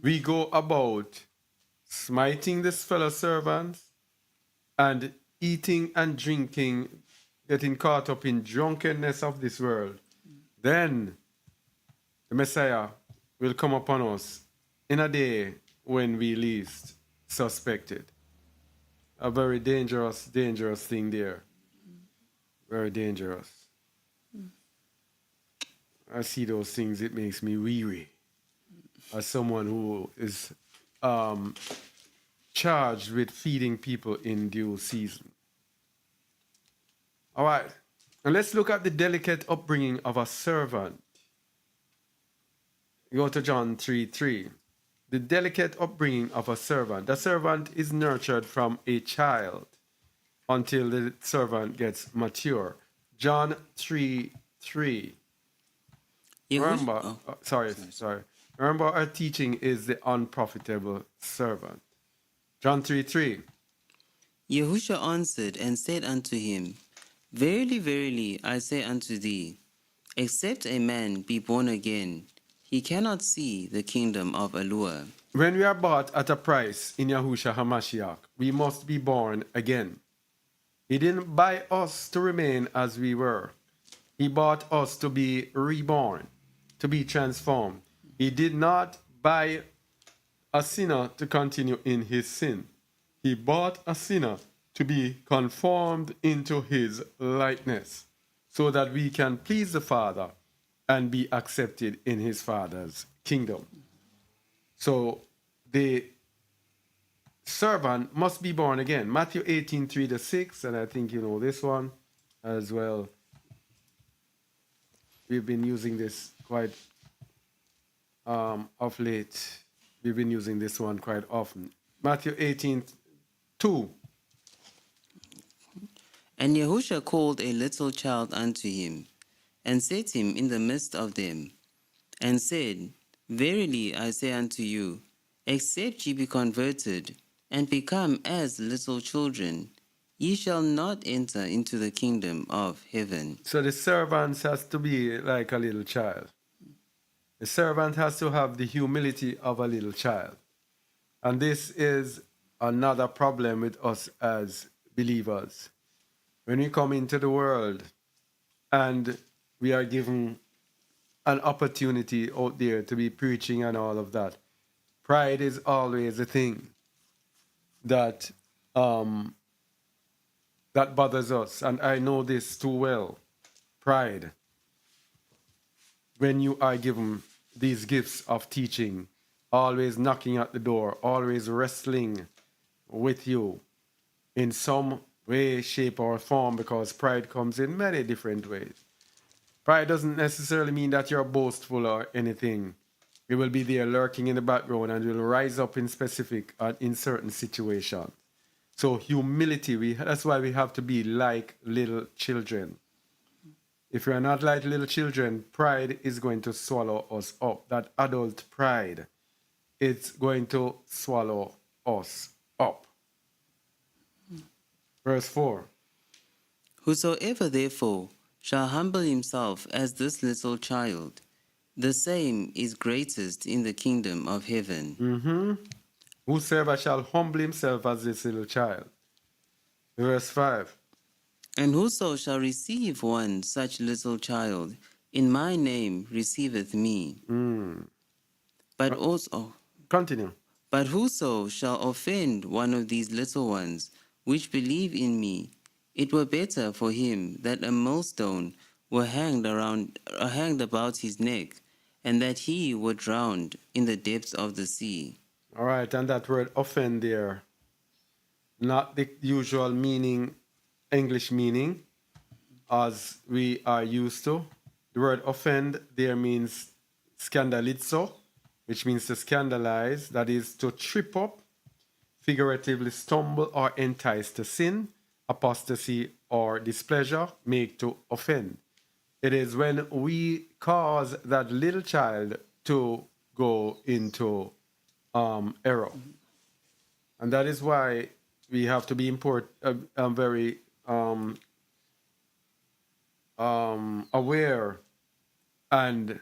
we go about smiting this fellow servants and eating and drinking getting caught up in drunkenness of this world, then the Messiah will come upon us in a day when we least suspect it. A very dangerous, dangerous thing there. Very dangerous. I see those things, it makes me weary. As someone who is charged with feeding people in due season. All right. And let's look at the delicate upbringing of a servant. Go to John 3:3. The delicate upbringing of a servant. The servant is nurtured from a child until the servant gets mature. John 3:3. Remember, sorry. Remember, our teaching is the unprofitable servant. John 3:3. Yahushua answered and said unto him, Verily, verily, I say unto thee, except a man be born again, he cannot see the kingdom of Elohim. When we are bought at a price in Yahushua HaMashiach, we must be born again. He didn't buy us to remain as we were. He bought us to be reborn, to be transformed. He did not buy a sinner to continue in his sin. He bought a sinner to be conformed into his likeness so that we can please the Father and be accepted in his Father's kingdom. So the servant must be born again. Matthew 18:3-6, and I think you know this one as well. We've been using this quite of late. We've been using this one quite often. Matthew 18:2. And Yahushua called a little child unto him, and set him in the midst of them, and said, Verily I say unto you, except ye be converted, and become as little children, ye shall not enter into the kingdom of heaven. So the servant has to be like a little child. The servant has to have the humility of a little child. And this is another problem with us as believers. When we come into the world and we are given an opportunity out there to be preaching and all of that, pride is always a thing that that bothers us. And I know this too well. Pride. When you are given these gifts of teaching, always knocking at the door, always wrestling with you in some way, shape, or form, because pride comes in many different ways. Pride doesn't necessarily mean that you're boastful or anything. It will be there lurking in the background and will rise up in specific in certain situations. So humility, that's why we have to be like little children. If we are not like little children, pride is going to swallow us up. That adult pride, it's going to swallow us up. Verse 4. Whosoever therefore shall humble himself as this little child, the same is greatest in the kingdom of heaven. Whosoever shall humble himself as this little child. Verse 5. And whoso shall receive one such little child in my name receiveth me. But also, Continue. but whoso shall offend one of these little ones which believe in me, it were better for him that a millstone were hanged about his neck, and that he were drowned in the depths of the sea. All right, and that word offend there, not the usual meaning, English meaning, as we are used to. The word offend there means scandalizo, which means to scandalize, that is to trip up, figuratively stumble or entice to sin, apostasy or displeasure, make to offend. It is when we cause that little child to go into error. And that is why we have to be very aware and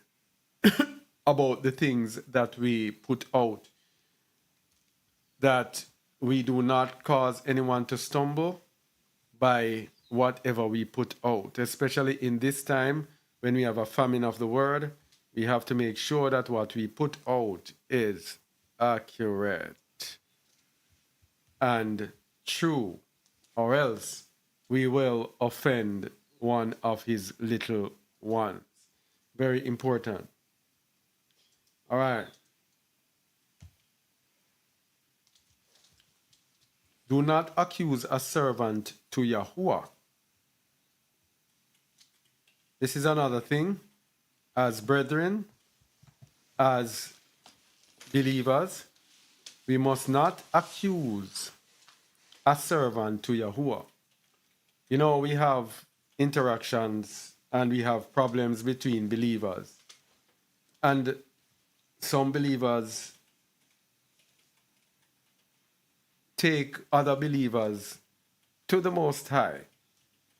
about the things that we put out, that we do not cause anyone to stumble by whatever we put out, especially in this time when we have a famine of the word. We have to make sure that what we put out is accurate and true, or else we will offend one of his little ones. Very important. All right. Do not accuse a servant to Yahuwah. This is another thing. As brethren, as believers, we must not accuse a servant to Yahuwah. You know, we have interactions and we have problems between believers. And some believers take other believers to the Most High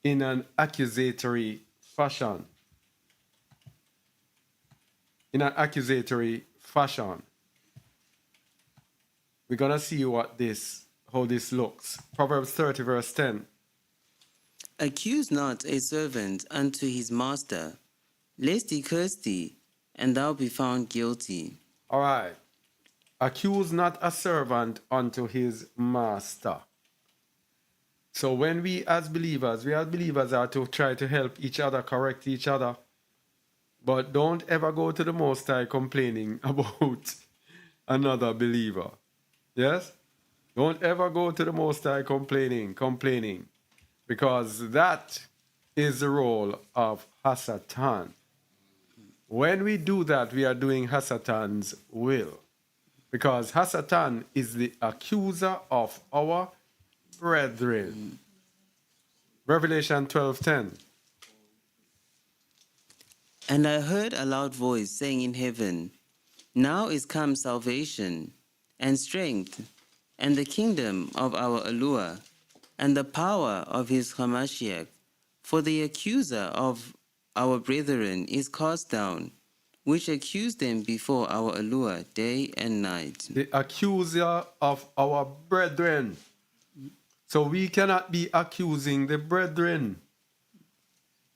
in an accusatory fashion. In an accusatory fashion. We're going to see how this looks. Proverbs 30, verse 10. Accuse not a servant unto his master, lest he curse thee, and thou be found guilty. All right. Accuse not a servant unto his master. So when we as believers are to try to help each other, correct each other. But don't ever go to the Most High complaining about another believer. Yes? Don't ever go to the Most High complaining. Because that is the role of Hasatan. When we do that, we are doing Hasatan's will. Because Hasatan is the accuser of our brethren. Revelation 12:10. And I heard a loud voice saying in heaven, Now is come salvation, and strength, and the kingdom of our Allure, and the power of his Hamashiach. For the accuser of our brethren is cast down, which accused them before our Allure day and night. The accuser of our brethren. So we cannot be accusing the brethren.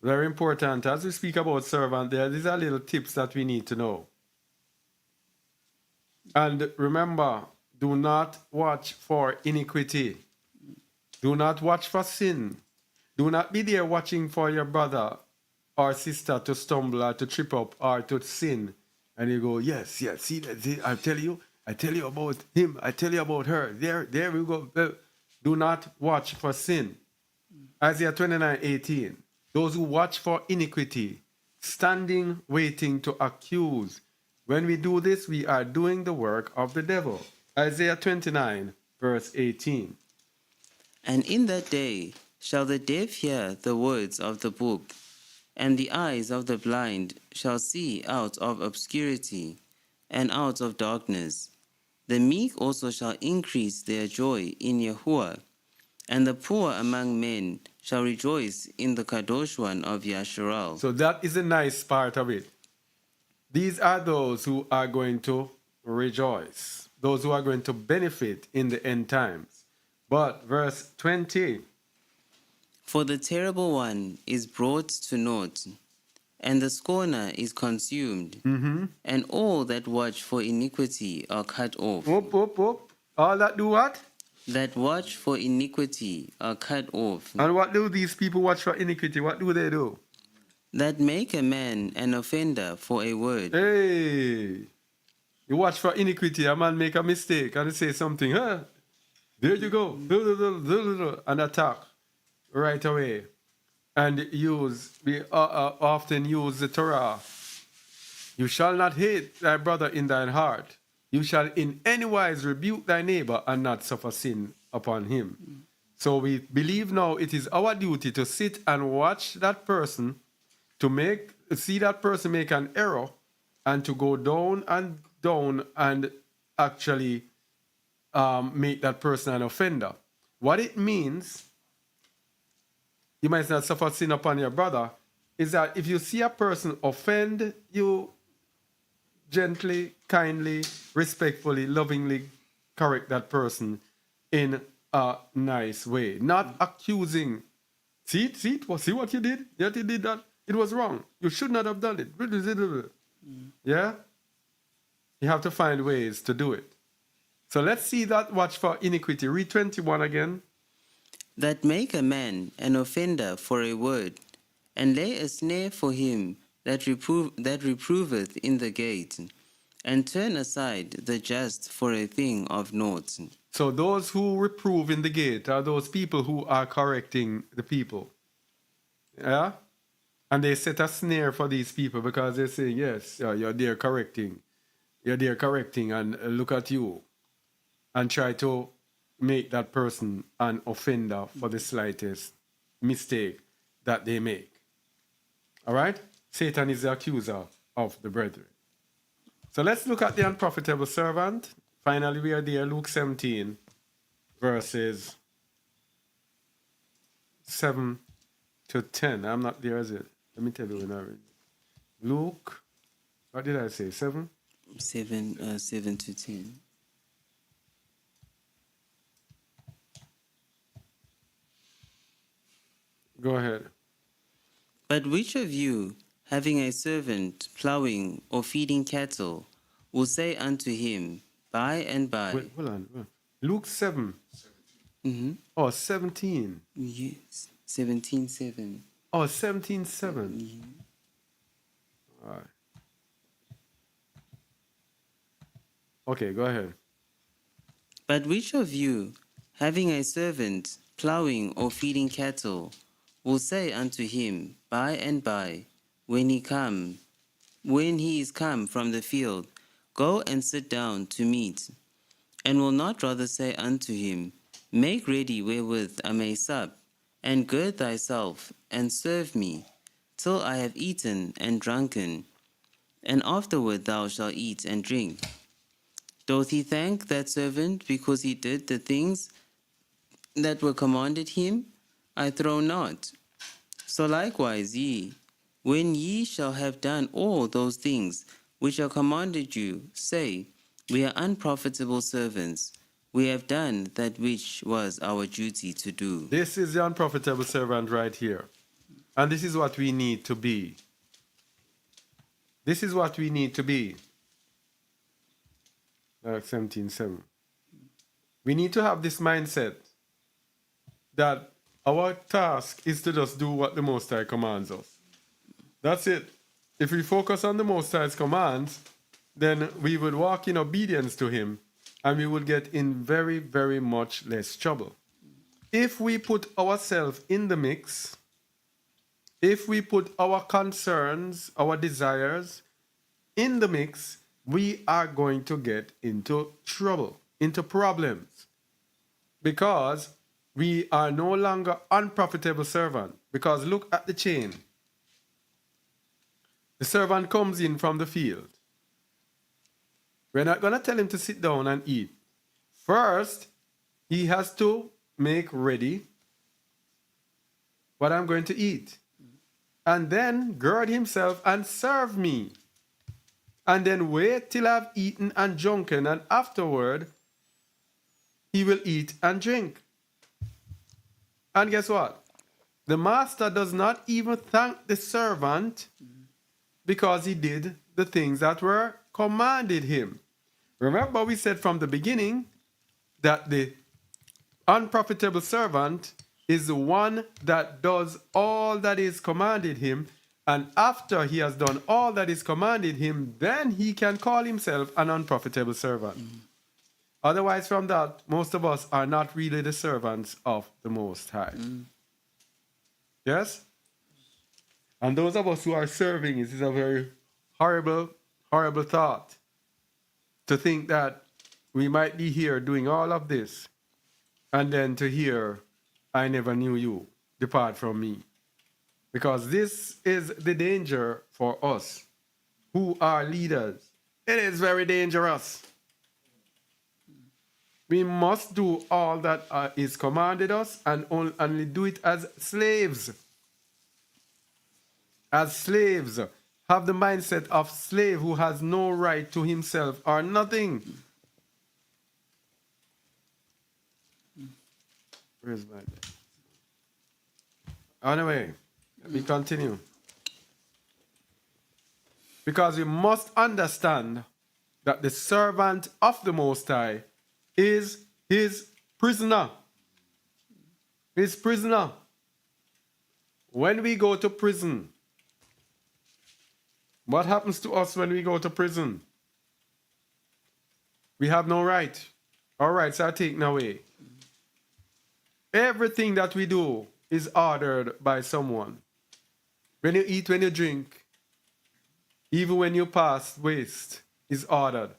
Very important. As we speak about servant there, these are little tips that we need to know. And remember, do not watch for iniquity. Do not watch for sin. Do not be there watching for your brother or sister to stumble or to trip up or to sin. And you go, yes, see that, I tell you about him, I tell you about her. There we go. Do not watch for sin. Isaiah 29:18. Those who watch for iniquity, standing, waiting to accuse. When we do this, we are doing the work of the devil. Isaiah 29, verse 18. And in that day shall the deaf hear the words of the book, and the eyes of the blind shall see out of obscurity and out of darkness. The meek also shall increase their joy in Yahuwah, and the poor among men shall rejoice in the Kadosh One of Yasharal. So that is a nice part of it. These are those who are going to rejoice, those who are going to benefit in the end times. But verse 20. For the terrible one is brought to naught, and the scorner is consumed, and all that watch for iniquity are cut off. All that do what? That watch for iniquity are cut off. And what do these people watch for iniquity? What do they do? That make a man an offender for a word. Hey, you watch for iniquity, a man make a mistake and say something, huh? There you go, and attack right away. And we often use the Torah. You shall not hate thy brother in thine heart. You shall in any wise rebuke thy neighbor and not suffer sin upon him. So we believe now it is our duty to sit and watch that person, to see that person make an error, and to go down and actually make that person an offender. What it means, you might not suffer sin upon your brother, is that if you see a person offend you, gently, kindly, respectfully, lovingly correct that person in a nice way. Not accusing See what you did? Yet you did that. It was wrong. You should not have done it. Yeah? You have to find ways to do it. So let's see that watch for iniquity. Read 21 again. That make a man an offender for a word, and lay a snare for him that reproveth in the gate, and turn aside the just for a thing of naught. So those who reprove in the gate are those people who are correcting the people. Yeah? And they set a snare for these people because they say, yes, you're there correcting. You're there correcting and look at you. And try to make that person an offender for the slightest mistake that they make. All right? Satan is the accuser of the brethren. So let's look at the unprofitable servant. Finally, we are there, Luke 17, verses 7 to 10. I'm not there, is it? Let me tell you when I read. Luke, what did I say? 7? 7 to 10. Go ahead. But which of you, having a servant plowing or feeding cattle, will say unto him, by and by? Wait, hold on. Luke 7. Oh, 17. Yes, 17:7. Oh, 17:7. All right. Okay, go ahead. But which of you, having a servant plowing or feeding cattle, will say unto him by and by, when he is come from the field, go and sit down to meat, and will not rather say unto him, make ready wherewith I may sup, and gird thyself, and serve me, till I have eaten and drunken, and afterward thou shalt eat and drink? Doth he thank that servant because he did the things that were commanded him? I trow not. So likewise ye, when ye shall have done all those things which are commanded you, say, we are unprofitable servants. We have done that which was our duty to do. This is the unprofitable servant right here. And this is what we need to be. This is what we need to be. 17:7. We need to have this mindset that our task is to just do what the Most High commands us. That's it. If we focus on the Most High's commands, then we would walk in obedience to Him and we would get in very, very much less trouble. If we put ourselves in the mix, if we put our concerns, our desires in the mix, we are going to get into trouble, into problems, because we are no longer unprofitable servant. Because look at the chain. The servant comes in from the field. We're not going to tell him to sit down and eat. First, he has to make ready what I'm going to eat, and then gird himself and serve me. And then wait till I've eaten and drunken, and afterward, he will eat and drink. And guess what? The master does not even thank the servant because he did the things that were commanded him. Remember, we said from the beginning that the unprofitable servant is the one that does all that is commanded him. And after he has done all that is commanded him, then he can call himself an unprofitable servant. Otherwise, from that, most of us are not really the servants of the Most High. Yes? And those of us who are serving, it is a very horrible, horrible thought to think that we might be here doing all of this and then to hear, I never knew you, depart from me. Because this is the danger for us who are leaders. It is very dangerous. We must do all that is commanded us and only do it as slaves. As slaves. Have the mindset of slave who has no right to himself or nothing. Where's my... Anyway, we continue. Because we must understand that the servant of the Most High is his prisoner. His prisoner. When we go to prison, what happens to us when we go to prison? We have no right. Our rights are taken away. Everything that we do is ordered by someone. When you eat, when you drink, even when you pass waste, is ordered.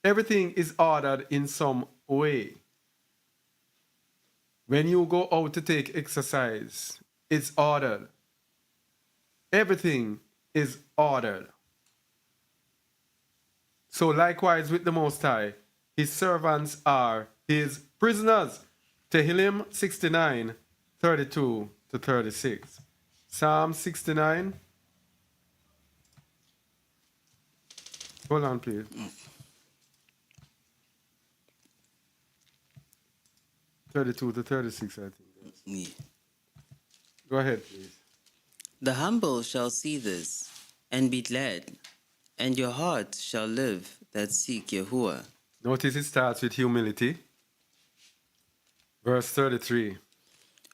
Everything is ordered in some way. When you go out to take exercise, it's ordered. Everything is ordered. So likewise with the Most High, his servants are his prisoners. Tehillim 69, 32 to 36. Psalm 69. Hold on, please. 32 to 36, I think. Yeah. Go ahead, please. The humble shall see this and be glad, and your heart shall live that seek Yahuwah. Notice it starts with humility. Verse 33.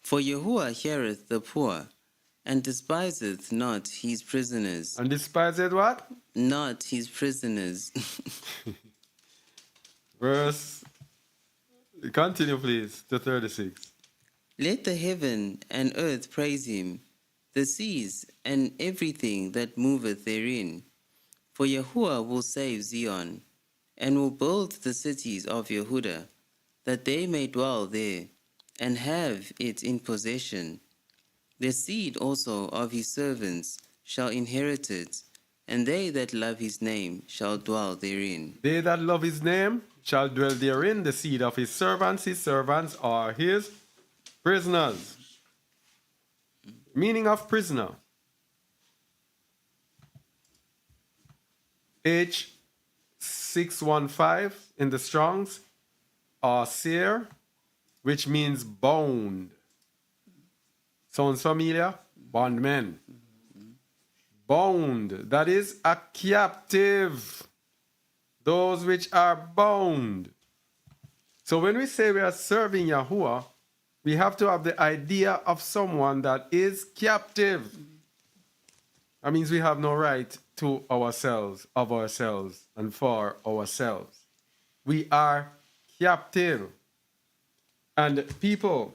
For Yahuwah heareth the poor, and despiseth not his prisoners. And despised what? Not his prisoners. Verse, continue please, to 36. Let the heaven and earth praise him, the seas and everything that moveth therein. For Yahuwah will save Zion, and will build the cities of Yehudah, that they may dwell there, and have it in possession. The seed also of his servants shall inherit it, and they that love his name shall dwell therein. They that love his name shall dwell therein, the seed of his servants are his prisoners. Meaning of prisoner. H615 in the Strongs, Asir, which means bound. Sounds familiar? Bondmen. Bound, that is a captive. Those which are bound. So when we say we are serving Yahuwah, we have to have the idea of someone that is captive. That means we have no right to ourselves, of ourselves, and for ourselves. We are captive. And people,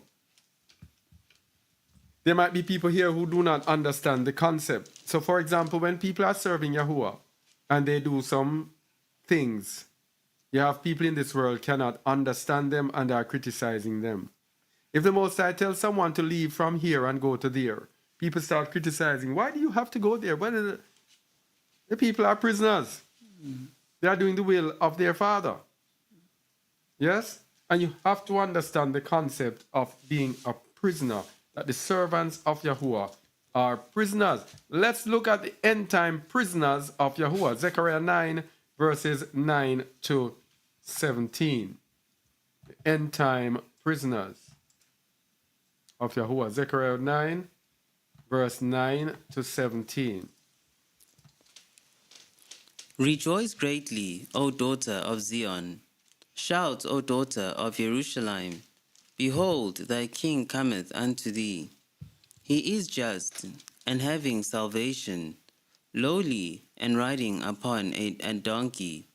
there might be people here who do not understand the concept. So for example, when people are serving Yahuwah and they do some things, you have people in this world cannot understand them and are criticizing them. If the Most High tells someone to leave from here and go to there, people start criticizing. Why do you have to go there? Well, the people are prisoners. They are doing the will of their Father. Yes? And you have to understand the concept of being a prisoner, that the servants of Yahuwah are prisoners. Let's look at the end time prisoners of Yahuwah. Zechariah 9, verses 9 to 17. The end time prisoners of Yahuwah. Zechariah 9, verse 9 to 17. Rejoice greatly, O daughter of Zion. Shout, O daughter of Jerusalem. Behold, thy king cometh unto thee. He is just, and having salvation, lowly, and riding upon a donkey,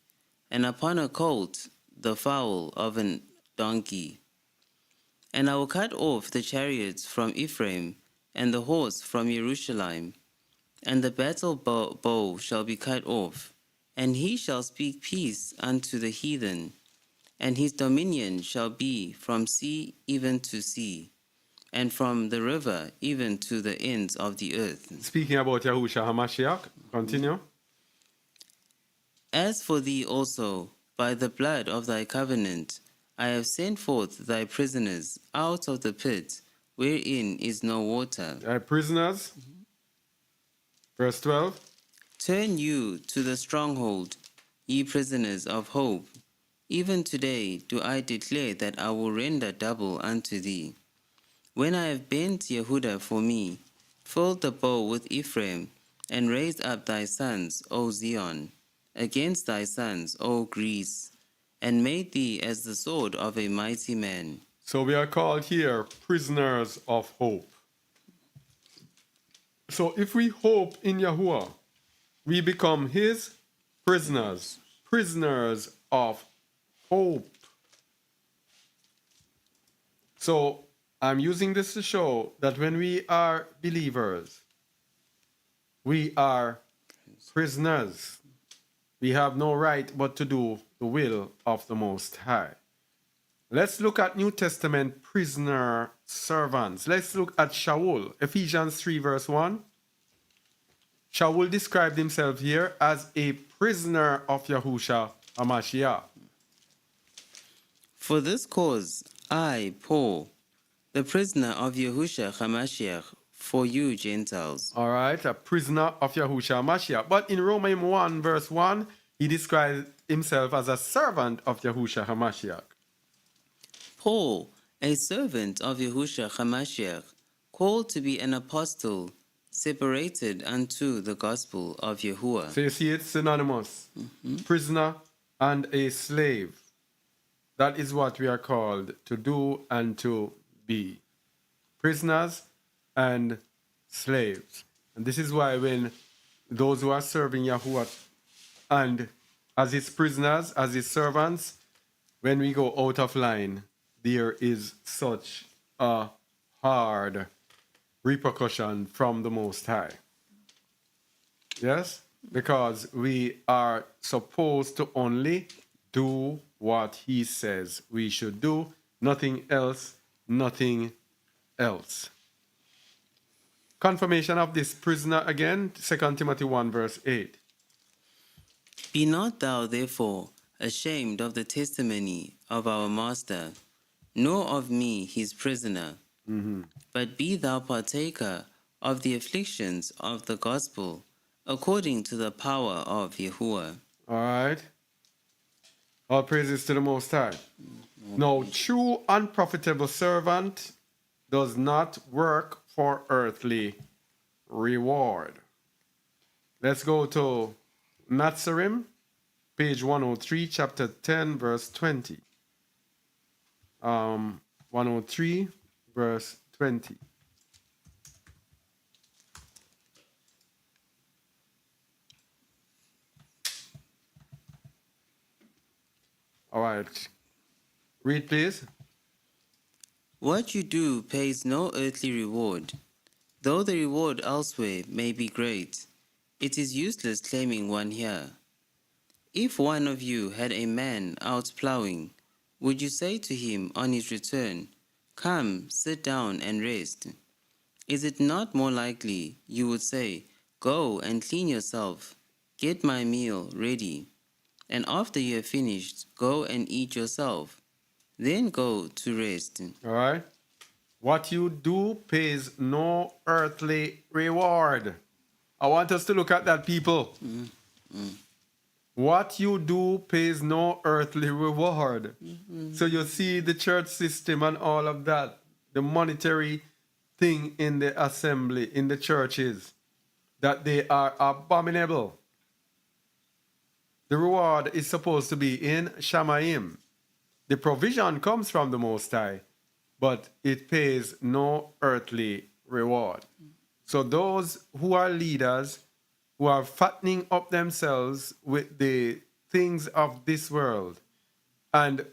and upon a colt, the foal of a donkey. And I will cut off the chariots from Ephraim, and the horse from Jerusalem, and the battle bow shall be cut off, and he shall speak peace unto the heathen, and his dominion shall be from sea even to sea, and from the river even to the ends of the earth. Speaking about Yahushua HaMashiach, continue. As for thee also, by the blood of thy covenant, I have sent forth thy prisoners out of the pit, wherein is no water. Thy prisoners. Verse 12. Turn you to the stronghold, ye prisoners of hope. Even today do I declare that I will render double unto thee. When I have bent Yehuda for me, filled the bow with Ephraim, and raised up thy sons, O Zion, against thy sons, O Greece, and made thee as the sword of a mighty man. So we are called here prisoners of hope. So if we hope in Yahuwah, we become his prisoners, prisoners of hope. So I'm using this to show that when we are believers, we are prisoners. We have no right but to do the will of the Most High. Let's look at New Testament prisoner servants. Let's look at Shaul, Ephesians 3 verse 1. Shaul described himself here as a prisoner of Yahusha HaMashiach. For this cause, I, Paul, the prisoner of Yahusha HaMashiach, for you Gentiles. All right, a prisoner of Yahusha HaMashiach. But in Romans 1 verse 1, he described himself as a servant of Yahusha HaMashiach. Paul, a servant of Yahusha HaMashiach, called to be an apostle, separated unto the gospel of Yahuwah. So you see it's synonymous. Prisoner and a slave. That is what we are called to do and to be. Prisoners and slaves. And this is why when those who are serving Yahuwah and as his prisoners, as his servants, when we go out of line, there is such a hard repercussion from the Most High. Yes? Because we are supposed to only do what he says we should do, nothing else, nothing else. Confirmation of this prisoner again, 2 Timothy 1 verse 8. Be not thou therefore ashamed of the testimony of our Master, nor of me his prisoner, but be thou partaker of the afflictions of the gospel, according to the power of Yahuwah. All right. All praises to the Most High. Now, true unprofitable servant does not work for earthly reward. Let's go to Nazarene, page 103, chapter 10, verse 20. 103, verse 20. All right. Read, please. What you do pays no earthly reward. Though the reward elsewhere may be great, it is useless claiming one here. If one of you had a man out plowing, would you say to him on his return, "Come, sit down and rest"? Is it not more likely you would say, "Go and clean yourself, get my meal ready, and after you have finished, go and eat yourself, then go to rest"? All right. What you do pays no earthly reward. I want us to look at that, people. What you do pays no earthly reward. So you see the church system and all of that, the monetary thing in the assembly, in the churches, that they are abominable. The reward is supposed to be in Shamayim. The provision comes from the Most High, but it pays no earthly reward. So those who are leaders, who are fattening up themselves with the things of this world and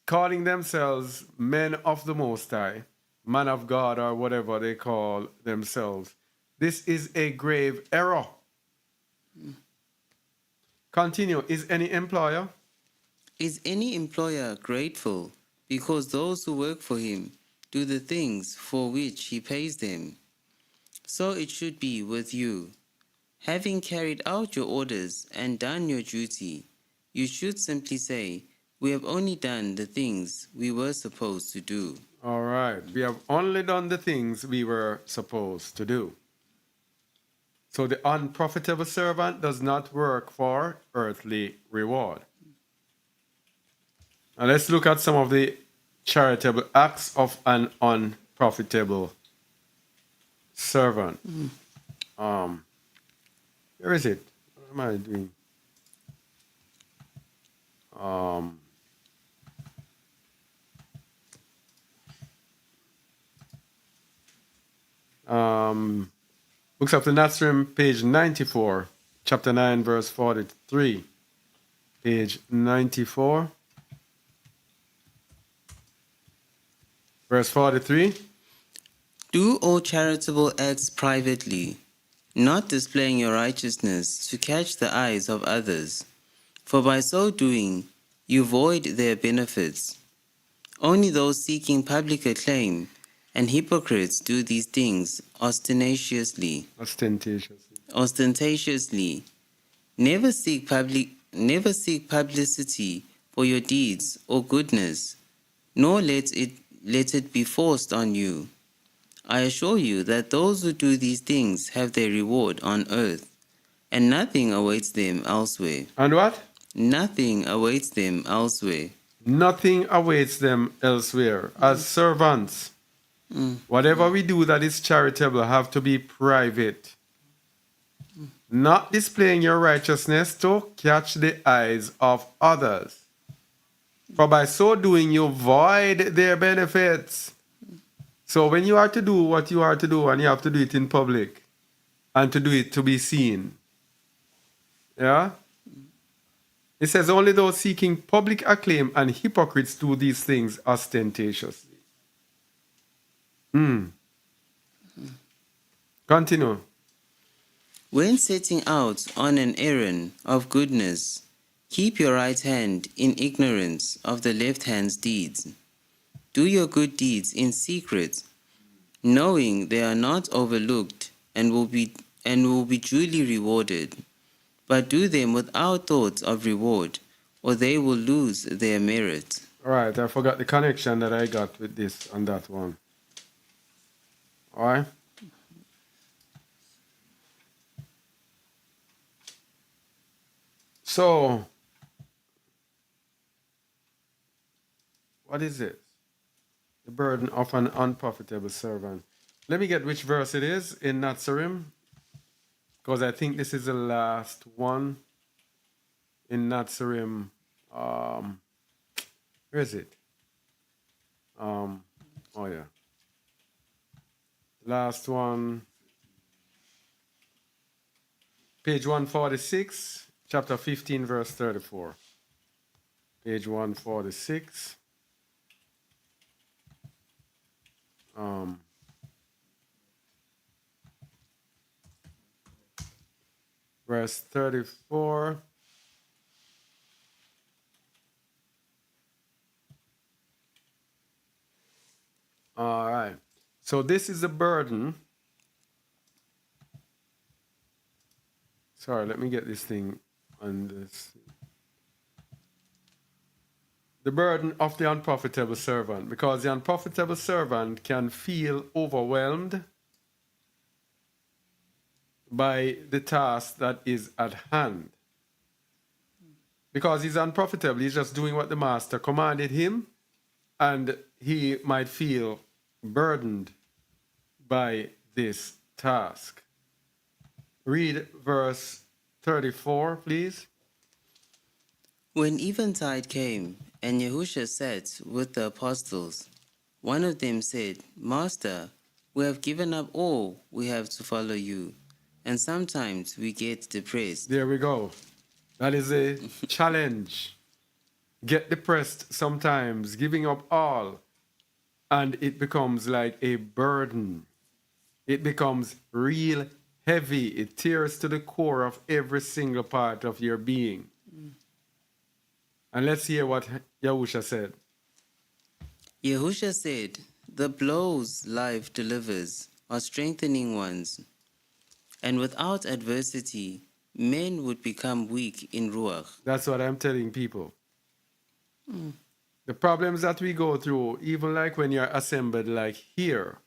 calling themselves men of the Most High, man of God, or whatever they call themselves, this is a grave error. Continue. Is any employer? Is any employer grateful because those who work for him do the things for which he pays them? So it should be with you. Having carried out your orders and done your duty, you should simply say, "We have only done the things we were supposed to do." All right. We have only done the things we were supposed to do. So the unprofitable servant does not work for earthly reward. Now let's look at some of the charitable acts of an unprofitable servant. Where is it? What am I doing? Books of the Nazarene, page 94, chapter 9, verse 43. Page 94, verse 43. Do all charitable acts privately, not displaying your righteousness to catch the eyes of others, for by so doing you void their benefits. Only those seeking public acclaim and hypocrites do these things ostentatiously. Never seek publicity for your deeds or goodness, nor let it be forced on you. I assure you that those who do these things have their reward on earth, and nothing awaits them elsewhere. And what? Nothing awaits them elsewhere. Nothing awaits them elsewhere. As servants, whatever we do that is charitable have to be private. Not displaying your righteousness to catch the eyes of others. For by so doing you void their benefits. So when you are to do what you are to do, and you have to do it in public, and to do it to be seen, yeah? It says only those seeking public acclaim and hypocrites do these things ostentatiously. Continue. When setting out on an errand of goodness, keep your right hand in ignorance of the left hand's deeds. Do your good deeds in secret, knowing they are not overlooked and will be duly rewarded. But do them without thought of reward, or they will lose their merit. All right, I forgot the connection that I got with this on that one. All right. So, what is it? The burden of an unprofitable servant. Let me get which verse it is in Nazarene, because I think this is the last one in Nazarene. Where is it? Oh yeah. Last one. Page 146, chapter 15, verse 34. Page 146. Verse 34. All right. So this is the burden. Sorry, let me get this thing on this. The burden of the unprofitable servant, because the unprofitable servant can feel overwhelmed by the task that is at hand. Because he's unprofitable, he's just doing what the master commanded him, and he might feel burdened by this task. Read verse 34, please. When eventide came, and Yahusha sat with the apostles, one of them said, Master, we have given up all we have to follow you, and sometimes we get depressed. There we go. That is a challenge. Get depressed sometimes, giving up all, and it becomes like a burden. It becomes real heavy. It tears to the core of every single part of your being. And let's hear what Yahusha said. Yahusha said, the blows life delivers are strengthening ones, and without adversity, men would become weak in Ruach. That's what I'm telling people. The problems that we go through, even like when you're assembled like here,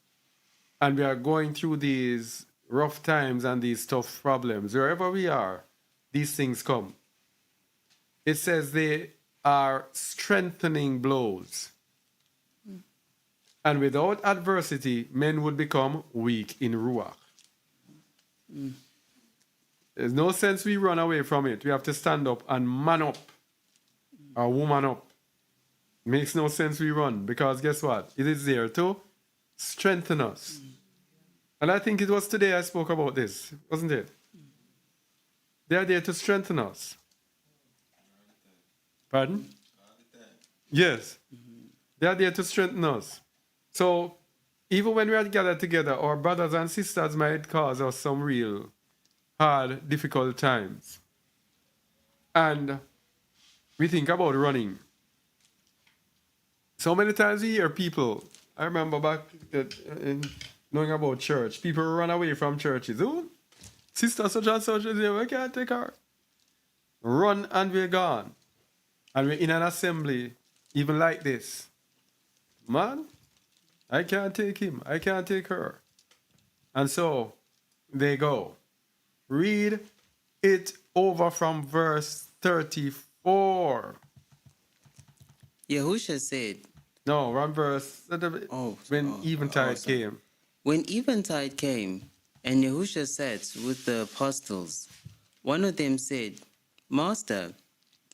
and we are going through these rough times and these tough problems, wherever we are, these things come. It says they are strengthening blows. And without adversity, men would become weak in Ruach. There's no sense we run away from it. We have to stand up and man up or woman up. Makes no sense we run, because guess what? It is there to strengthen us. And I think it was today I spoke about this, wasn't it? They are there to strengthen us. Pardon? Yes. They are there to strengthen us. So even when we are gathered together, our brothers and sisters might cause us some real hard, difficult times. And we think about running. So many times we hear people, I remember back in knowing about church, people run away from churches. Oh, sister such and such is here, we can't take her. Run and we're gone. And we're in an assembly, even like this. Man, I can't take him, I can't take her. And so they go. Read it over from verse 34. Yahusha said, No, one verse. When eventide sorry. came. When eventide came, and Yahusha sat with the apostles, one of them said, Master,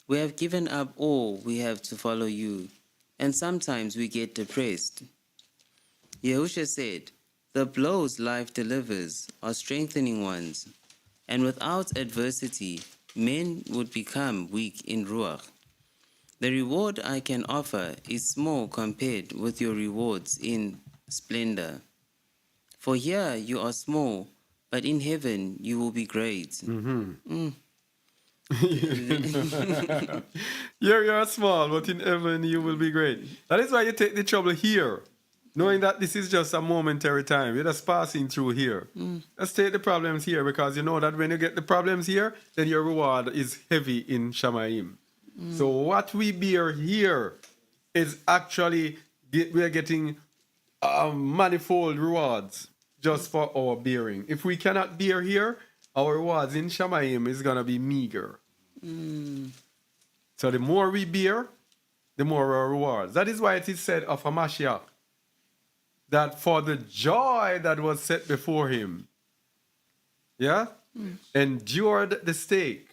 we have given up all we have to follow you, and sometimes we get depressed. Yahusha said, the blows life delivers are strengthening ones, and without adversity, men would become weak in Ruach. The reward I can offer is small compared with your rewards in splendor. For here you are small, but in heaven you will be great. Here you are small, but in heaven you will be great. That is why you take the trouble here, knowing that this is just a momentary time. You're just passing through here. Let's take the problems here, because you know that when you get the problems here, then your reward is heavy in Shamayim. So what we bear here is actually, we are getting manifold rewards just for our bearing. If we cannot bear here, our rewards in Shamayim is going to be meager. So the more we bear, the more our rewards. That is why it is said of a Mashiach that for the joy that was set before him, endured the stake,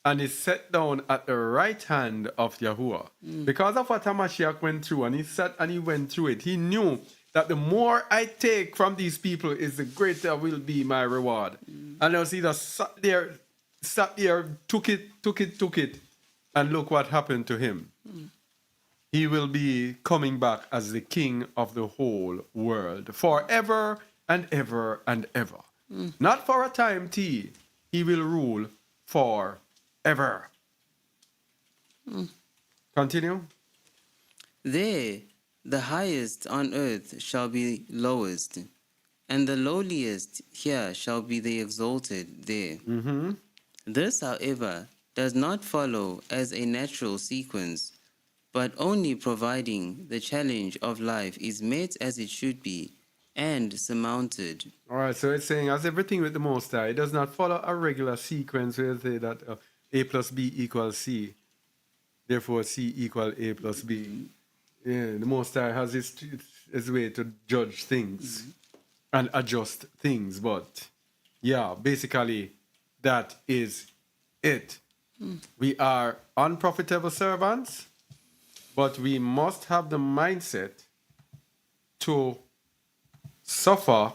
and is set down at the right hand of Yahuwah. Because of what Hamashiach went through, and he sat and he went through it, he knew that the more I take from these people, is the greater will be my reward. And as he just sat there, took it, and look what happened to him. He will be coming back as the king of the whole world, forever and ever and ever. Not for a time T, he will rule forever. Continue. There, the highest on earth shall be lowest, and the lowliest here shall be the exalted there. This, however, does not follow as a natural sequence, but only providing the challenge of life is met as it should be and surmounted. All right, so it's saying, as everything with the Most High, it does not follow a regular sequence where they say that A plus B equals C, therefore C equal A plus B. Yeah, the Most High has his way to judge things and adjust things, but yeah, basically that is it. We are unprofitable servants, but we must have the mindset to suffer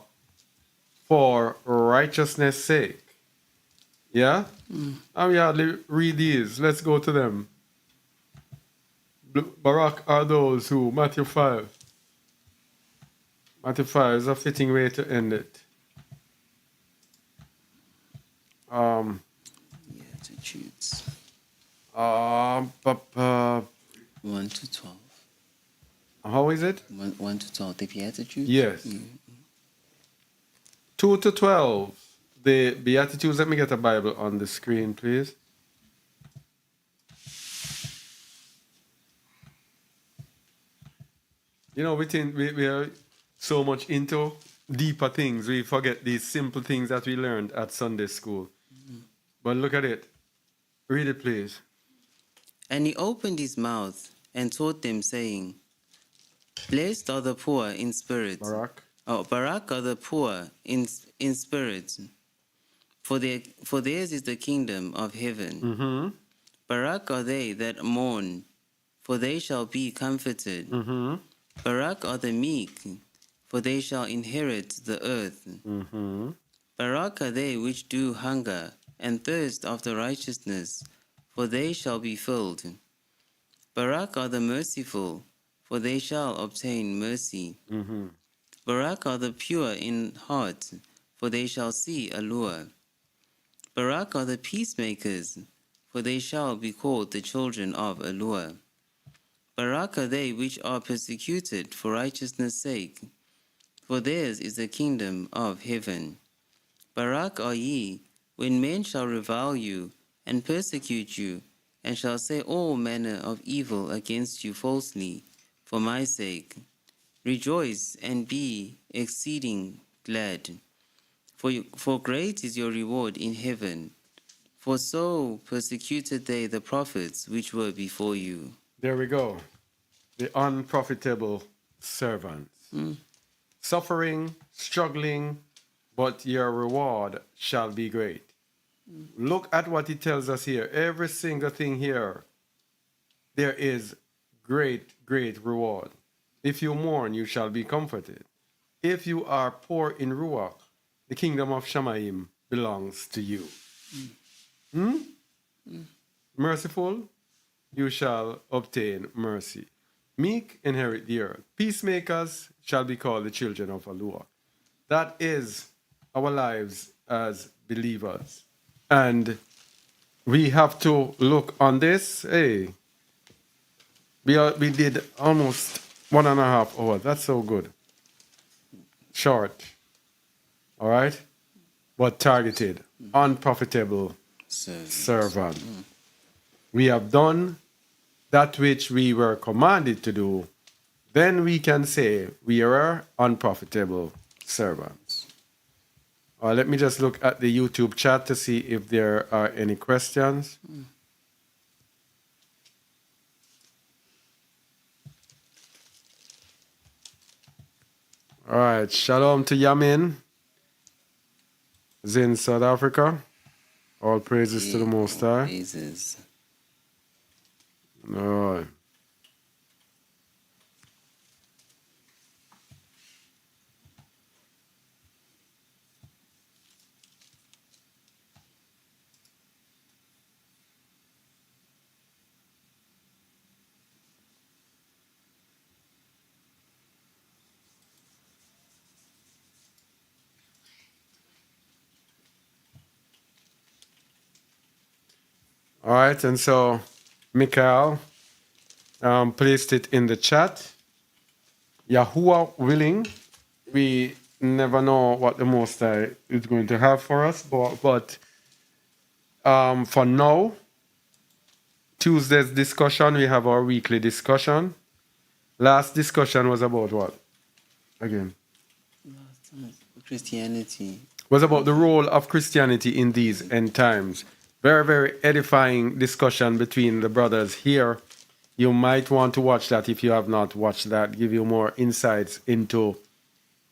for righteousness' sake. Yeah? And we hardly read these. Let's go to them. Barak are those who, Matthew 5. Matthew 5 is a fitting way to end it. Beatitudes. 1 to 12. How is it? 1 to 12. The Beatitudes? Yes. 2 to 12. The Beatitudes. Let me get a Bible on the screen, please. You know, we think we are so much into deeper things. We forget these simple things that we learned at Sunday school. But look at it. Read it, please. And he opened his mouth and taught them, saying, Blessed are the poor in spirit. Barak. Barak are the poor in spirit, for theirs is the kingdom of heaven. Mm-hmm. Barak are they that mourn, for they shall be comforted. Mm-hmm. Barak are the meek, for they shall inherit the earth. Mm-hmm. Barak are they which do hunger and thirst after righteousness, for they shall be filled. Barak are the merciful, for they shall obtain mercy. Mm-hmm. Barak are the pure in heart, for they shall see allure. Barak are the peacemakers, for they shall be called the children of allure. Barak are they which are persecuted for righteousness' sake, for theirs is the kingdom of heaven. Barak are ye, when men shall revile you, and persecute you, and shall say all manner of evil against you falsely, for my sake. Rejoice and be exceeding glad, for great is your reward in heaven. For so persecuted they the prophets which were before you. There we go. The unprofitable servants. Suffering, struggling, but your reward shall be great. Look at what he tells us here. Every single thing here, there is great, great reward. If you mourn, you shall be comforted. If you are poor in Ruach, the kingdom of Shamaim belongs to you. Merciful, you shall obtain mercy. Meek, inherit the earth. Peacemakers shall be called the children of Alua. That is our lives as believers. And we have to look on this. Hey, we did almost 1.5 hours. That's so good. Short. All right? But targeted. Unprofitable servant. We have done that which we were commanded to do. Then we can say we are unprofitable servants. Let me just look at the YouTube chat to see if there are any questions. All right, shalom to Yamin, is in South Africa. All praises to the Most High. Praises. All right. All right, and so Mikhail placed it in the chat. Yahuwah willing, we never know what the Most High is going to have for us, but for now, Tuesday's discussion, we have our weekly discussion. Last discussion was about what? Again? Christianity. Was about the role of Christianity in these end times. Very, very edifying discussion between the brothers here. You might want to watch that if you have not watched that, give you more insights into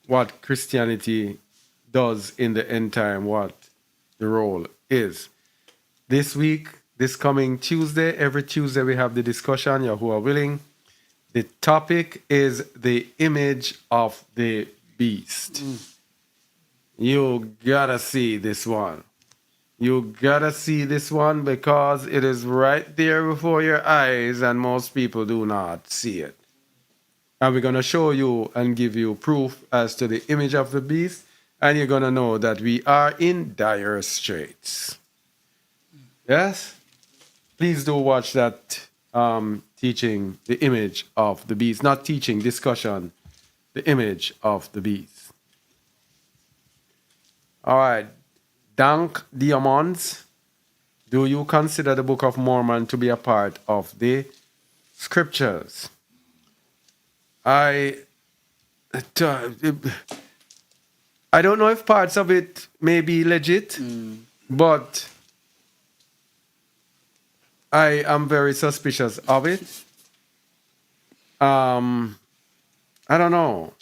what Christianity does in the end time, what the role is. This week, this coming Tuesday, every Tuesday we have the discussion, Yahuwah willing. The topic is the image of the beast. You gotta see this one. You gotta see this one because it is right there before your eyes and most people do not see it. And we're gonna show you and give you proof as to the image of the beast, and you're gonna know that we are in dire straits. Yes? Please do watch that teaching, the image of the beast. Not teaching, discussion, the image of the beast. All right. Dank Diamonds, do you consider the Book of Mormon to be a part of the scriptures? I don't know if parts of it may be legit, but I am very suspicious of it. I don't know.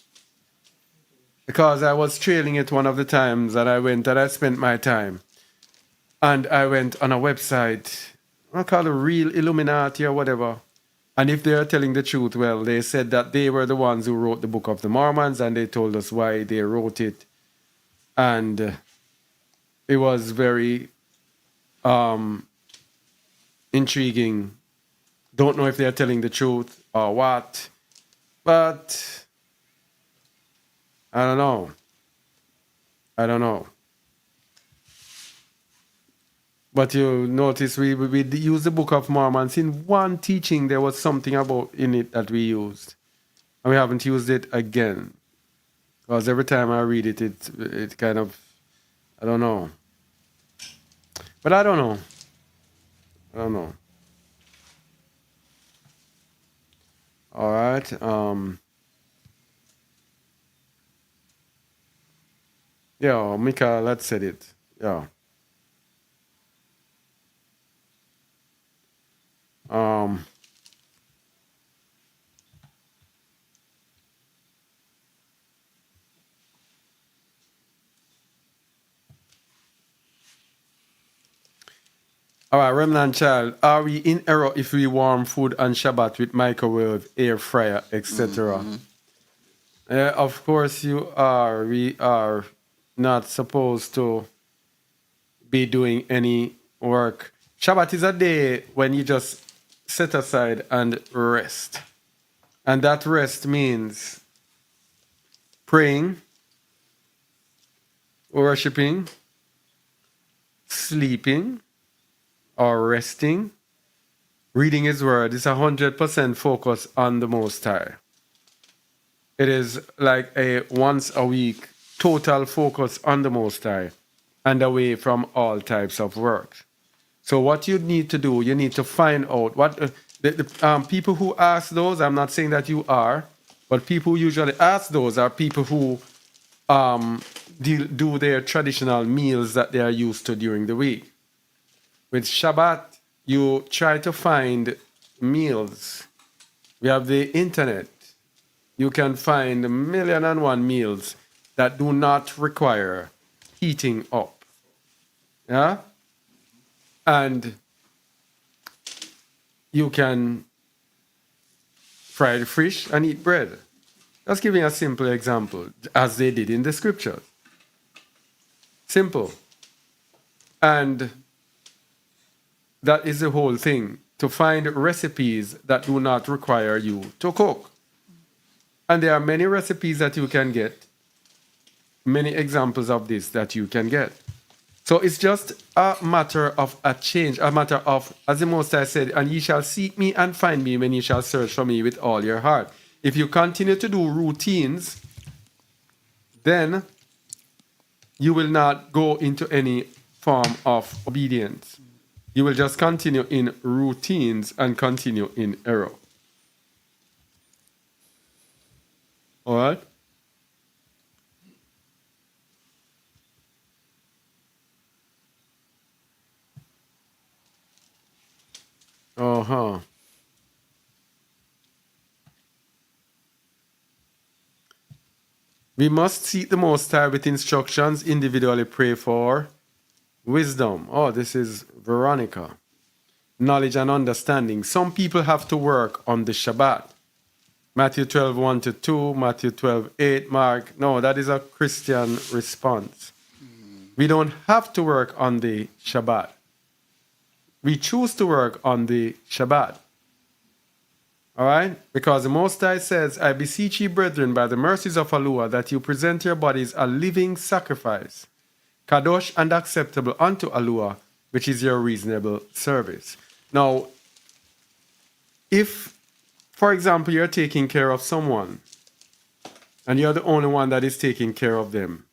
Because I was trailing it one of the times that I went and I spent my time. And I went on a website, I call it Real Illuminati or whatever. And if they are telling the truth, well, they said that they were the ones who wrote the Book of the Mormons and they told us why they wrote it. And it was very intriguing. Don't know if they are telling the truth or what. But I don't know. I don't know. But you notice we used the Book of Mormons. In one teaching, there was something about in it that we used. And we haven't used it again. Because every time I read it, it kind of, I don't know. But I don't know. I don't know. All right. Yeah, Mika, let's said it. Yeah. All right, Remnant Child, are we in error if we warm food on Shabbat with microwave, air fryer, etc.? Of course you are. We are not supposed to be doing any work. Shabbat is a day when you just set aside and rest. And that rest means praying, worshiping, sleeping, or resting, reading His Word. Is 100% focus on the Most High. It is like a once a week total focus on the Most High and away from all types of work. So what you need to do, you need to find out what the people who ask those. I'm not saying that you are, but people who usually ask those are people who do their traditional meals that they are used to during the week. With Shabbat, you try to find meals. We have the internet. You can find 1,000,001 meals that do not require heating up. Yeah? And you can fry the fish and eat bread. Just giving a simple example, as they did in the scriptures. Simple. And that is the whole thing, to find recipes that do not require you to cook. And there are many recipes that you can get, many examples of this that you can get. So it's just a matter of a change, a matter of, as the Most High said, and ye shall seek me and find me when ye shall search for me with all your heart. If you continue to do routines, then you will not go into any form of obedience. You will just continue in routines and continue in error. All right? Uh-huh. We must seek the Most High with instructions, individually pray for wisdom. Oh, this is Veronica. Knowledge and understanding. Some people have to work on the Shabbat. Matthew 12, 1-2, Matthew 12, 8, Mark. No, that is a Christian response. We don't have to work on the Shabbat. We choose to work on the Shabbat. All right? Because the Most High says, I beseech ye, brethren, by the mercies of Allah, that you present your bodies a living sacrifice, kadosh and acceptable unto Allah, which is your reasonable service. Now, if, for example, you're taking care of someone, and you're the only one that is taking care of them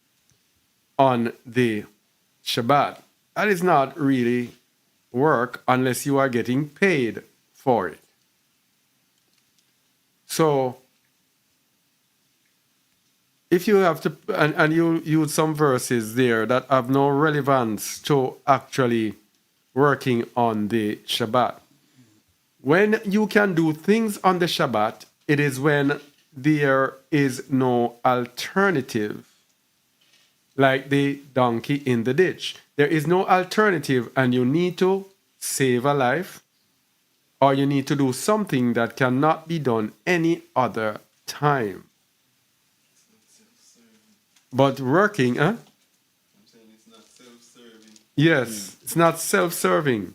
on the Shabbat, that is not really work unless you are getting paid for it. So, if you have to, and you use some verses there that have no relevance to actually working on the Shabbat. When you can do things on the Shabbat, it is when there is no alternative, like the donkey in the ditch. There is no alternative, and you need to save a life, or you need to do something that cannot be done any other time. But working, huh? I'm saying it's not self-serving. Yes, it's not self serving.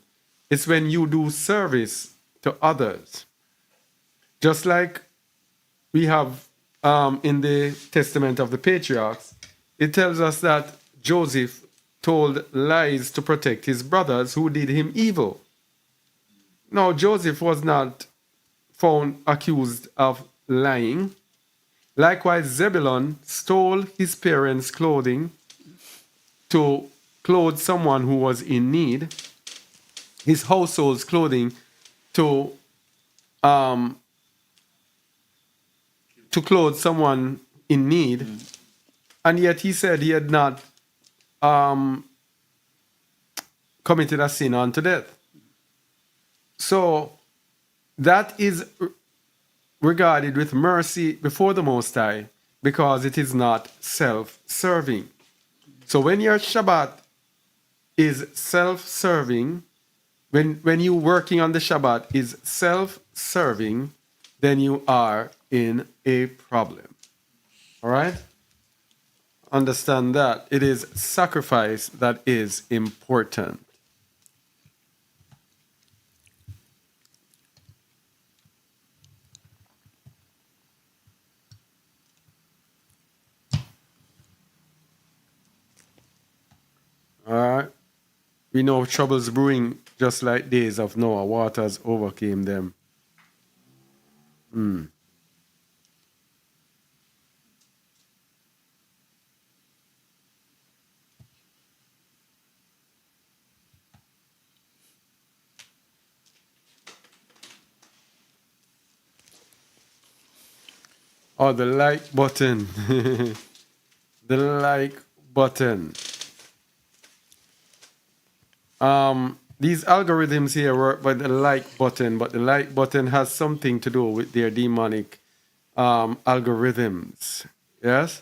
It's when you do service to others. Just like we have in the Testament of the Patriarchs, it tells us that Joseph told lies to protect his brothers who did him evil. Now, Joseph was not found accused of lying. Likewise, Zebulun stole his parents' clothing to clothe someone who was in need, his household's clothing to clothe someone in need, and yet he said he had not committed a sin unto death. So that is regarded with mercy before the Most High, because it is not self-serving. So when your Shabbat is self-serving, when you working on the Shabbat is self-serving, then you are in a problem. All right? Understand that it is sacrifice that is important. All right? We know troubles brewing just like days of Noah. Waters overcame them. Oh, the like button. The like button. These algorithms here work by the like button, but the like button has something to do with their demonic algorithms. Yes?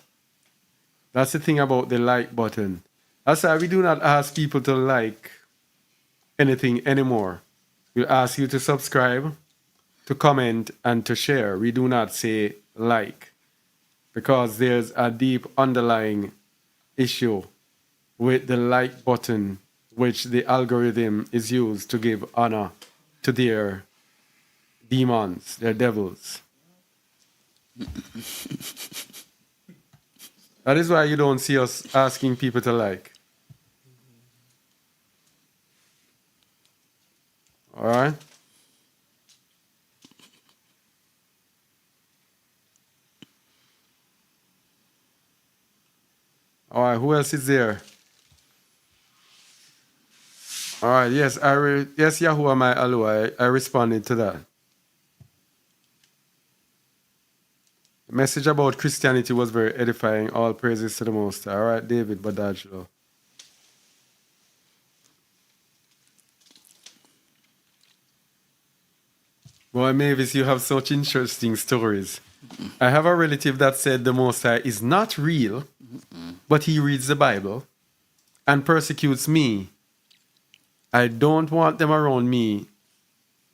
That's the thing about the like button. That's why we do not ask people to like anything anymore. We ask you to subscribe, to comment, and to share. We do not say like, because there's a deep underlying issue with the like button, which the algorithm is used to give honor to their demons, their devils. That is why you don't see us asking people to like. All right? All right, who else is there? All right, yes, yes, Yahuwah my Aloha, I responded to that. The message about Christianity was very edifying. All praises to the Most High. All right, David Badajlo. Boy, Mavis, you have such interesting stories. I have a relative that said the Most High is not real, but he reads the Bible and persecutes me. I don't want them around me.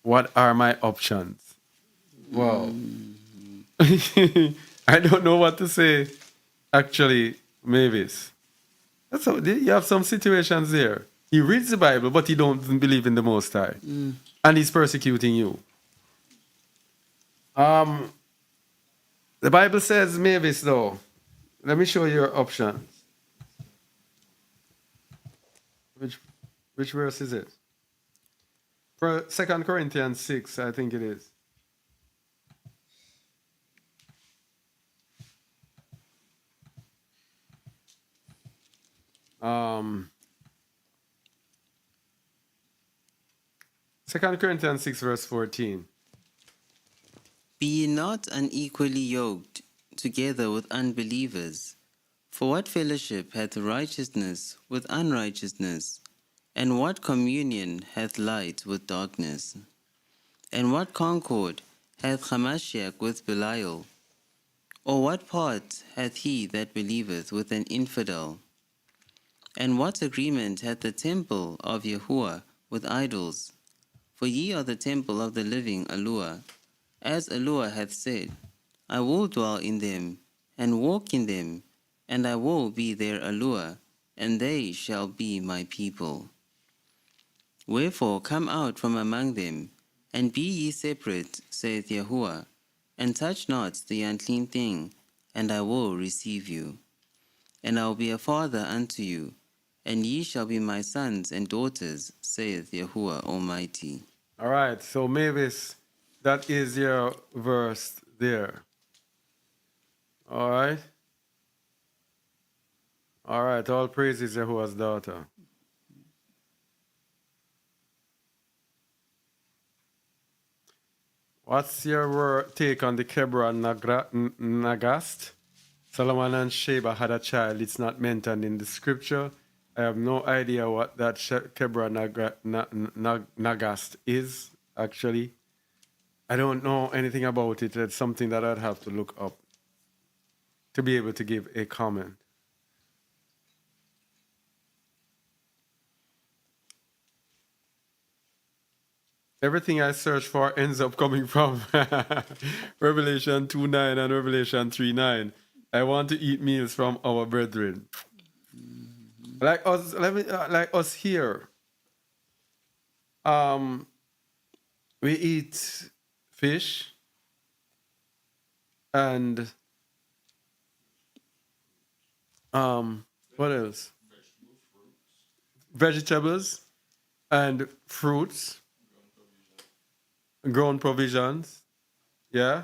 What are my options? Wow. I don't know what to say, actually, Mavis. That's how, you have some situations there. He reads the Bible, but he doesn't believe in the Most High. And he's persecuting you. The Bible says, Mavis, though, let me show you your options. Which verse is it? 2 Corinthians 6, I think it is. Second Corinthians 6, verse 14. Be ye not unequally yoked together with unbelievers. For what fellowship hath righteousness with unrighteousness? And what communion hath light with darkness? And what concord hath Hamashiach with Belial? Or what part hath he that believeth with an infidel? And what agreement hath the temple of Yahuwah with idols? For ye are the temple of the living Elohim. As Elohim hath said, I will dwell in them, and walk in them, and I will be their Elohim, and they shall be my people. Wherefore come out from among them, and be ye separate, saith Yahuwah, and touch not the unclean thing, and I will receive you. And I will be a father unto you, and ye shall be my sons and daughters, saith Yahuwah Almighty. All right, so Mavis, that is your verse there. All right. All right, all praises Yahuwah's daughter. What's your take on the Kebra Nagast? Solomon and Sheba had a child. It's not mentioned in the scripture. I have no idea what that Kebra Nagast is, actually. I don't know anything about it. It's something that I'd have to look up to be able to give a comment. Everything I search for ends up coming from Revelation 2:9 and Revelation 3:9. I want to eat meals from our brethren. Like us here. We eat fish and what else? Vegetables and fruits. Grown provisions, yeah.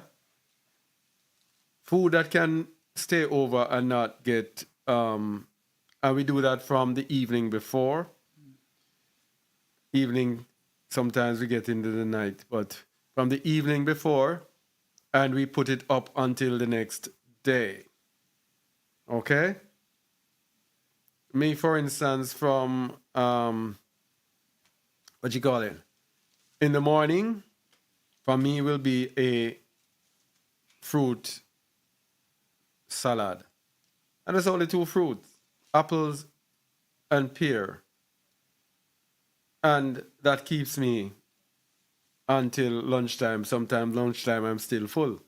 Food that can stay over and not get, and we do that from the evening before. Evening, sometimes we get into the night, but from the evening before, and we put it up until the next day. Okay? Me, for instance, from, what you call it? In the morning, for me, will be a fruit salad. And there's only two fruits, apples and pear. And that keeps me until lunchtime. Sometimes lunchtime I'm still full.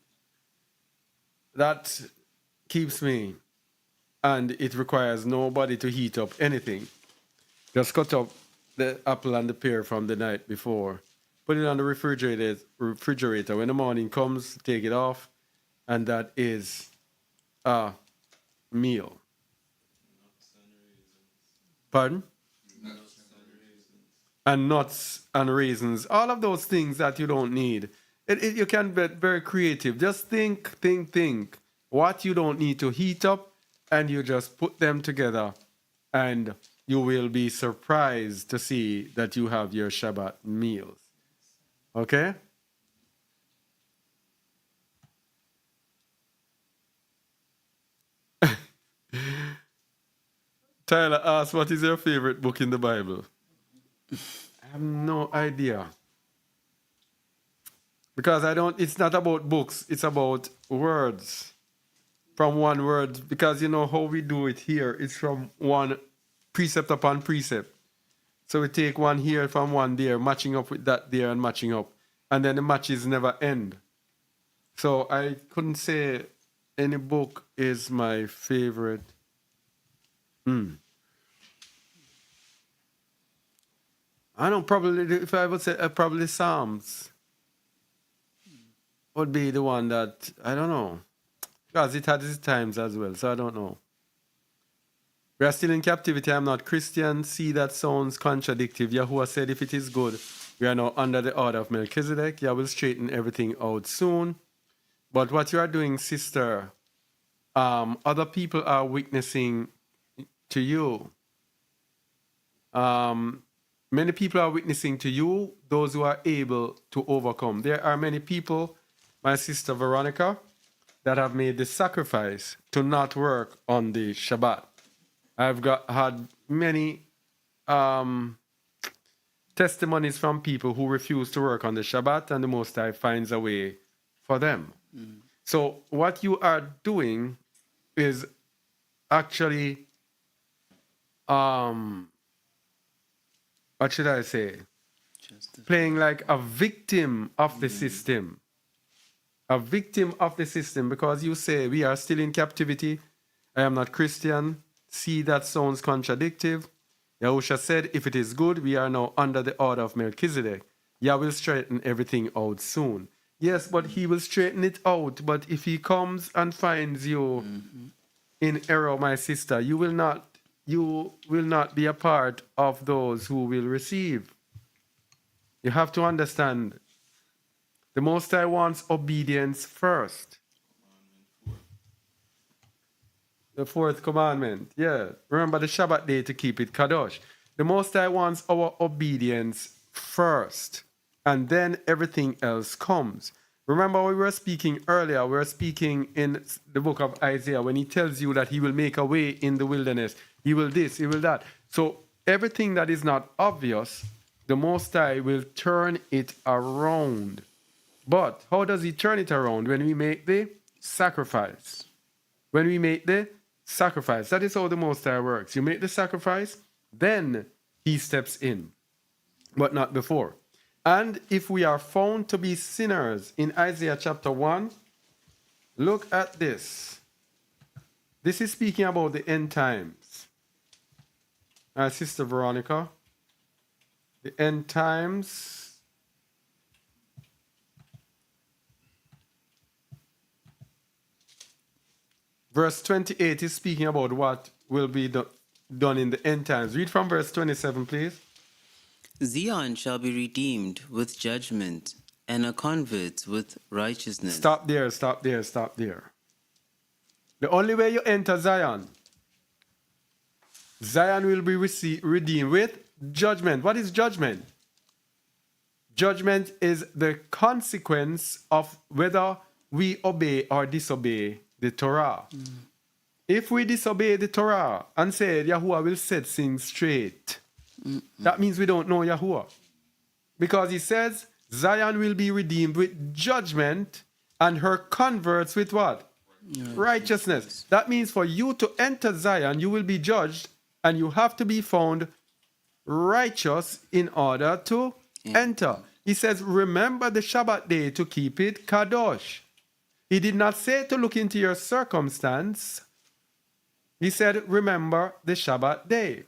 That keeps me, and it requires nobody to heat up anything. Just cut up the apple and the pear from the night before. Put it on the refrigerator. When the morning comes, take it off, and that is a meal. Pardon? And nuts and raisins. All of those things that you don't need. You can be very creative. Just think. What you don't need to heat up, and you just put them together, and you will be surprised to see that you have your Shabbat meals. Okay? Tyler asked, what is your favorite book in the Bible? I have no idea. Because it's not about books, it's about words. From one word, because you know how we do it here, it's from one precept upon precept. So we take one here from one there, matching up with that there and matching up. And then the matches never end. So I couldn't say any book is my favorite. I don't probably, if I would say, probably Psalms would be the one that, I don't know. Because it had its times as well, so I don't know. We are still in captivity. I'm not Christian. See, that sounds contradictory. Yahuwah said, if it is good, we are now under the order of Melchizedek. Yah will straighten everything out soon. But what you are doing, sister, other people are witnessing to you. Many people are witnessing to you, those who are able to overcome. There are many people, my sister Veronica, that have made the sacrifice to not work on the Shabbat. I've had many testimonies from people who refuse to work on the Shabbat, and the Most High finds a way for them. So what you are doing is actually, what should I say? Playing like a victim of the system. A victim of the system, because you say we are still in captivity. I am not Christian. See, that sounds contradictory. Yahusha said, if it is good, we are now under the order of Melchizedek. Yah will straighten everything out soon. Yes, but he will straighten it out. But if he comes and finds you in error, my sister, you will not be a part of those who will receive. You have to understand, the Most High wants obedience first. The fourth commandment, yeah. Remember the Shabbat day to keep it kadosh. The Most High wants our obedience first, and then everything else comes. Remember we were speaking earlier, we were speaking in the book of Isaiah when he tells you that he will make a way in the wilderness. He will this, he will that. So everything that is not obvious, the Most High will turn it around. But how does he turn it around? When we make the sacrifice. When we make the sacrifice. That is how the Most High works. You make the sacrifice, then he steps in, but not before. And if we are found to be sinners in Isaiah chapter 1, look at this. This is speaking about the end times. Sister Veronica, the end times. Verse 28 is speaking about what will be done in the end times. Read from verse 27, please. Zion shall be redeemed with judgment, and a convert with righteousness. Stop there, stop there, stop there. The only way you enter Zion, Zion will be redeemed with judgment. What is judgment? Judgment is the consequence of whether we obey or disobey the Torah. If we disobey the Torah and say Yahuwah will set things straight, that means we don't know Yahuwah. Because he says Zion will be redeemed with judgment and her converts with what? Righteousness. That means for you to enter Zion, you will be judged and you have to be found righteous in order to enter. He says, remember the Shabbat day to keep it kadosh. He did not say to look into your circumstance. He said, remember the Shabbat day.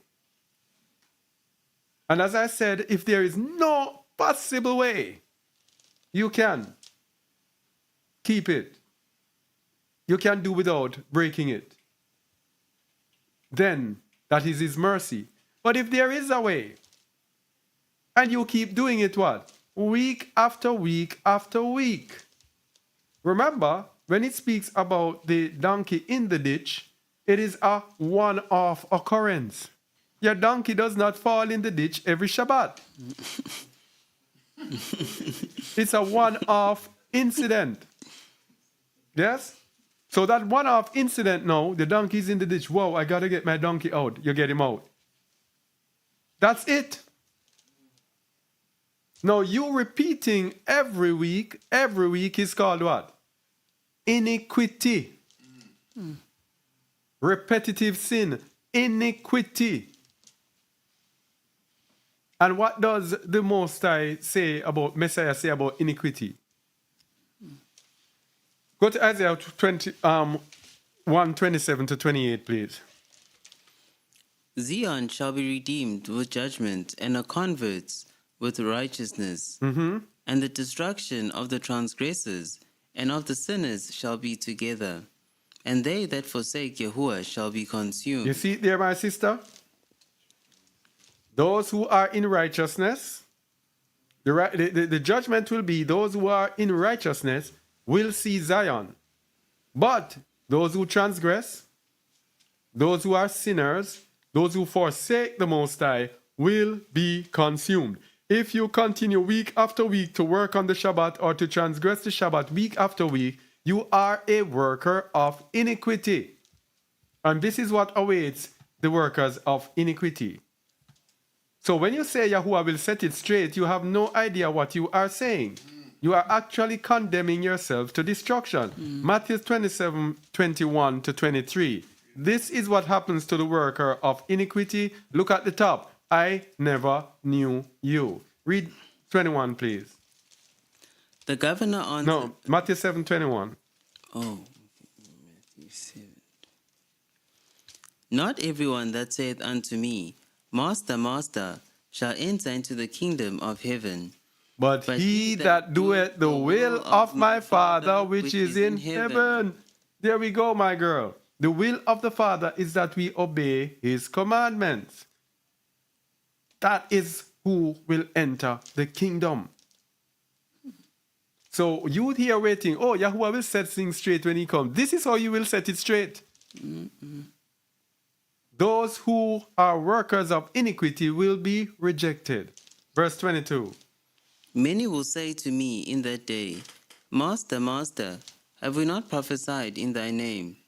And as I said, if there is no possible way you can keep it, you can do without breaking it, then that is his mercy. But if there is a way, and you keep doing it what? Week after week after week. Remember, when it speaks about the donkey in the ditch, it is a one-off occurrence. Your donkey does not fall in the ditch every Shabbat. It's a one-off incident. Yes? So that one-off incident now, the donkey's in the ditch. Whoa, I got to get my donkey out. You get him out. That's it. Now, you repeating every week is called what? Iniquity. Repetitive sin. Iniquity. And what does the Most High say about, Messiah say about iniquity? Go to Isaiah 1:27 to 28, please. Zion shall be redeemed with judgment, and a convert with righteousness. And the destruction of the transgressors and of the sinners shall be together, and they that forsake Yahuwah shall be consumed. You see it there, my sister? Those who are in righteousness, the judgment will be those who are in righteousness will see Zion. But those who transgress, those who are sinners, those who forsake the Most High will be consumed. If you continue week after week to work on the Shabbat or to transgress the Shabbat week after week, you are a worker of iniquity. And this is what awaits the workers of iniquity. So when you say Yahuwah will set it straight, you have no idea what you are saying. you are actually condemning yourself to destruction. Matthew 27:21-23. This is what happens to the worker of iniquity. Look at the top. I never knew you. Read 21, please. The governor answered. No, Matthew 7:21. Oh, Matthew 7. Not everyone that saith unto me, Master, Master, shall enter into the kingdom of heaven. But he that doeth the will of my Father which is in heaven. There we go, my girl. The will of the Father is that we obey his commandments. That is who will enter the kingdom. So you here waiting, oh, Yahuwah will set things straight when he comes. This is how you will set it straight. Those who are workers of iniquity will be rejected. Verse 22. Many will say to me in that day, Master, Master, have we not prophesied in thy name?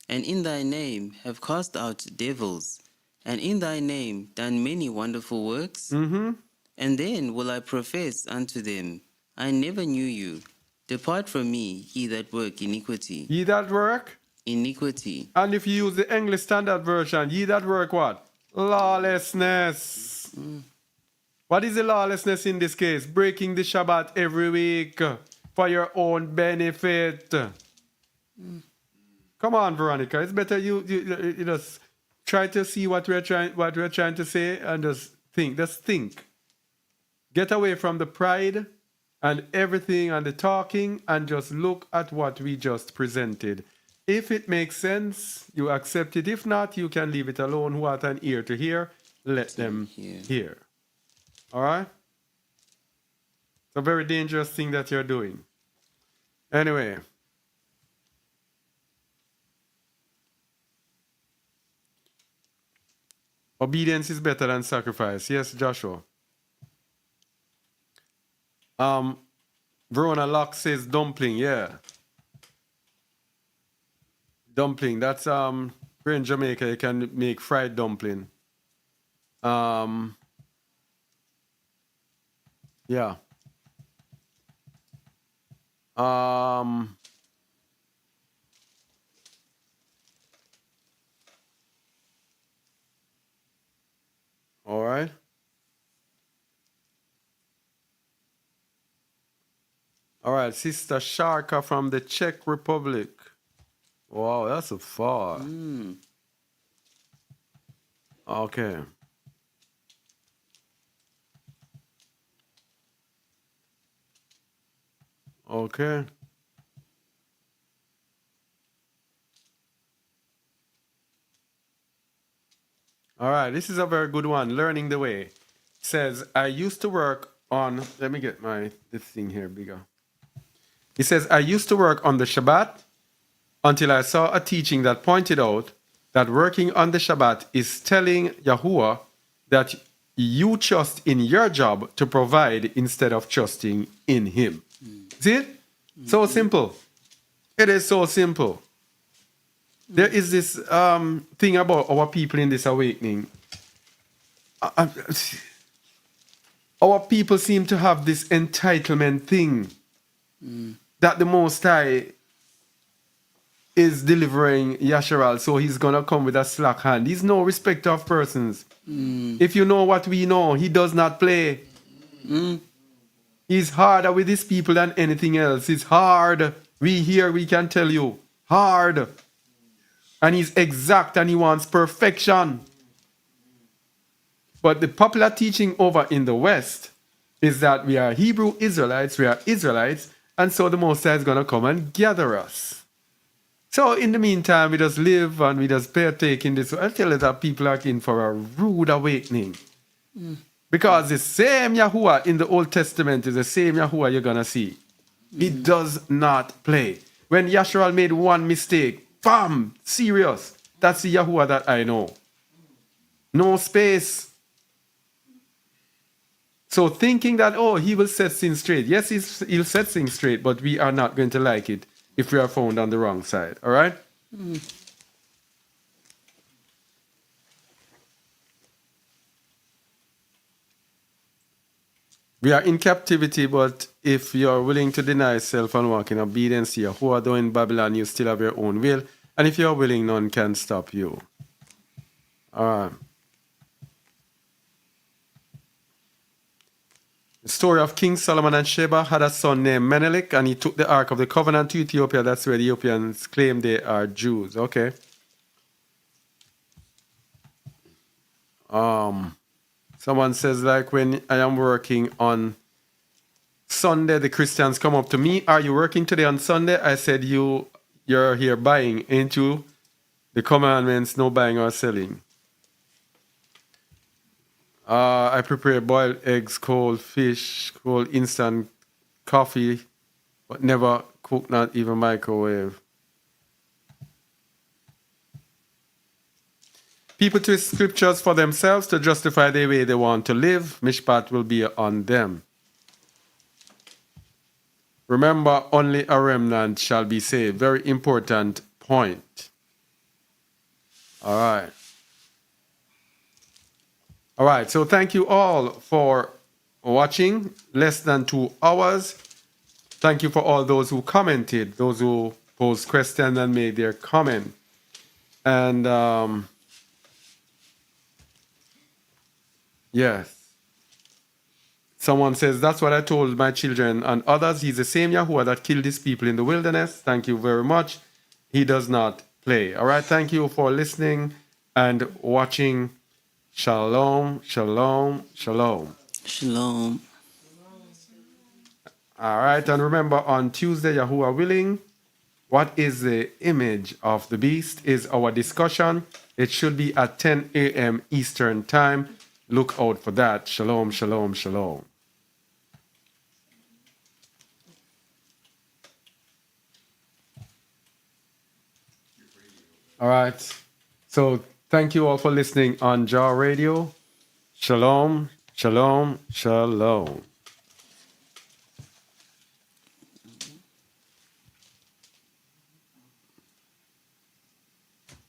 And in thy name have cast out devils, and in thy name done many wonderful works? And then will I profess unto them, I never knew you. Depart from me, ye that work iniquity. Ye that work? Iniquity. And if you use the English Standard Version, ye that work what? Lawlessness. What is the lawlessness in this case? Breaking the Shabbat every week for your own benefit. Come on, Veronica. It's better you just try to see what we're trying to say and just think. Just think. Get away from the pride and everything and the talking and just look at what we just presented. If it makes sense, you accept it. If not, you can leave it alone. Who have an ear to hear, let them hear. All right? It's a very dangerous thing that you're doing. Anyway. Obedience is better than sacrifice. Yes, Joshua. Verona Locke says dumpling. Yeah. Dumpling. That's here in Jamaica. You can make fried dumpling. Yeah. All right. All right, Sister Sharka from the Czech Republic. Wow, that's a far. Okay. Okay. All right, this is a very good one. Learning the way. It says, I used to work on, let me get this thing here bigger. It says, I used to work on the Shabbat until I saw a teaching that pointed out that working on the Shabbat is telling Yahuwah that you trust in your job to provide instead of trusting in him. See it? So simple. It is so simple. There is this thing about our people in this awakening. Our people seem to have this entitlement thing that the Most High is delivering Yasharal, so he's going to come with a slack hand. He's no respecter of persons. If you know what we know, he does not play. He's harder with his people than anything else. It's hard. We can tell you. Hard. And he's exact and he wants perfection. But the popular teaching over in the West is that we are Hebrew Israelites, we are Israelites, and so the Most High is going to come and gather us. So in the meantime, we just live and we just partake in this. I tell you that people are in for a rude awakening. Because the same Yahuwah in the Old Testament is the same Yahuwah you're going to see. He does not play. When Yasharal made one mistake, bam, serious. That's the Yahuwah that I know. No space. So thinking that, oh, he will set things straight. Yes, he'll set things straight, but we are not going to like it if we are found on the wrong side. All right? We are in captivity, but if you are willing to deny self and walk in obedience to Yahuwah, though in Babylon you still have your own will, and if you are willing, none can stop you. All right. The story of King Solomon and Sheba had a son named Menelik, and he took the Ark of the Covenant to Ethiopia. That's where the Ethiopians claim they are Jews. Okay. Someone says, like, when I am working on Sunday, the Christians come up to me. Are you working today on Sunday? I said, you're here buying, ain't you? The commandments, no buying or selling. I prepare boiled eggs, cold fish, cold instant coffee, but never cook, not even microwave. People twist scriptures for themselves to justify the way they want to live. Mishpat will be on them. Remember, only a remnant shall be saved. Very important point. All right. All right. So thank you all for watching. Less than 2 hours. Thank you for all those who commented, those who posed questions and made their comment. And yes. Someone says, that's what I told my children and others. He's the same Yahuwah that killed his people in the wilderness. Thank you very much. He does not play. All right. Thank you for listening and watching. Shalom, shalom, shalom. Shalom. All right. And remember, on Tuesday, Yahuwah willing, what is the image of the beast is our discussion. It should be at 10 a.m. Eastern time. Look out for that. Shalom, shalom, shalom. All right. So thank you all for listening on Jaw Radio. Shalom, shalom, shalom.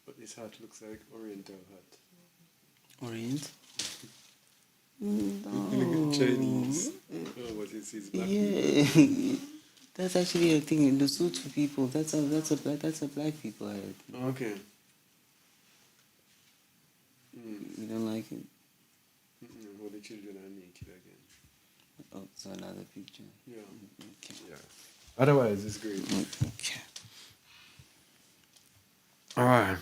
But this hat looks like Oriental hat. Orient? Chinese. Oh, but it says black Yeah. people. That's actually a thing in the Sutu people. That's a black people head. Okay. You don't like it? All the children are naked again. Oh, so another picture. Yeah. Okay. Yeah. Otherwise, it's great. Okay. All right.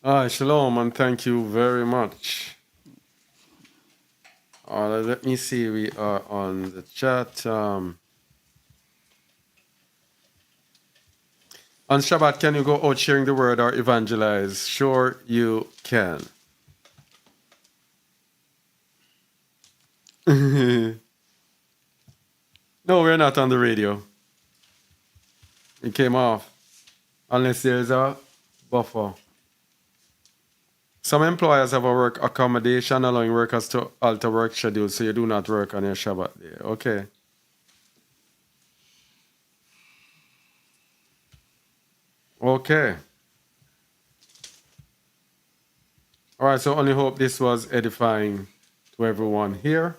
All right, shalom, and thank you very much. All right, let me see. We are on the chat. On Shabbat, can you go out sharing the word or evangelize? Sure, you can. No, we're not on the radio. It came off. Unless there's a buffer. Some employers have a work accommodation allowing workers to alter work schedules so you do not work on your Shabbat day. Okay. Okay. All right, so only hope this was edifying to everyone here.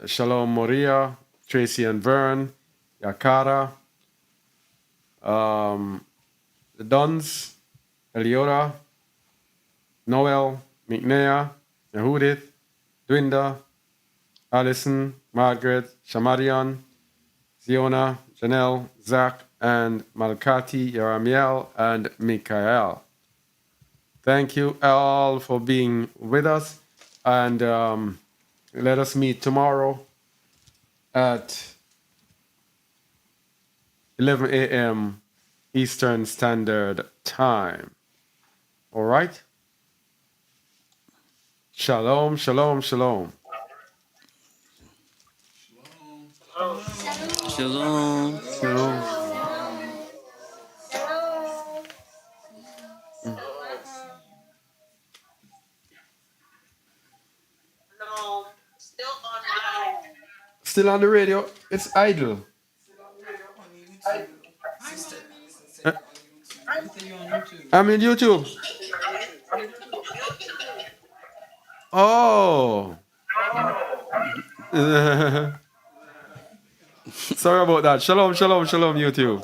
Shalom Moria, Tracy and Vern, Yakara, the Duns, Eliora, Noel, McNair, Yehudith, Dwinda, Allison, Margaret, Shamarian, Ziona, Janelle, Zach, and Malkati, Yaramiel, and Mikael. Thank you all for being with us, and let us meet tomorrow at 11 a.m. Eastern Standard Time. All right? Shalom, shalom, shalom. Shalom. Shalom. Still on the radio. It's idle. Uh, I'm in YouTube. Oh. Sorry about that. Shalom, shalom, shalom, YouTube.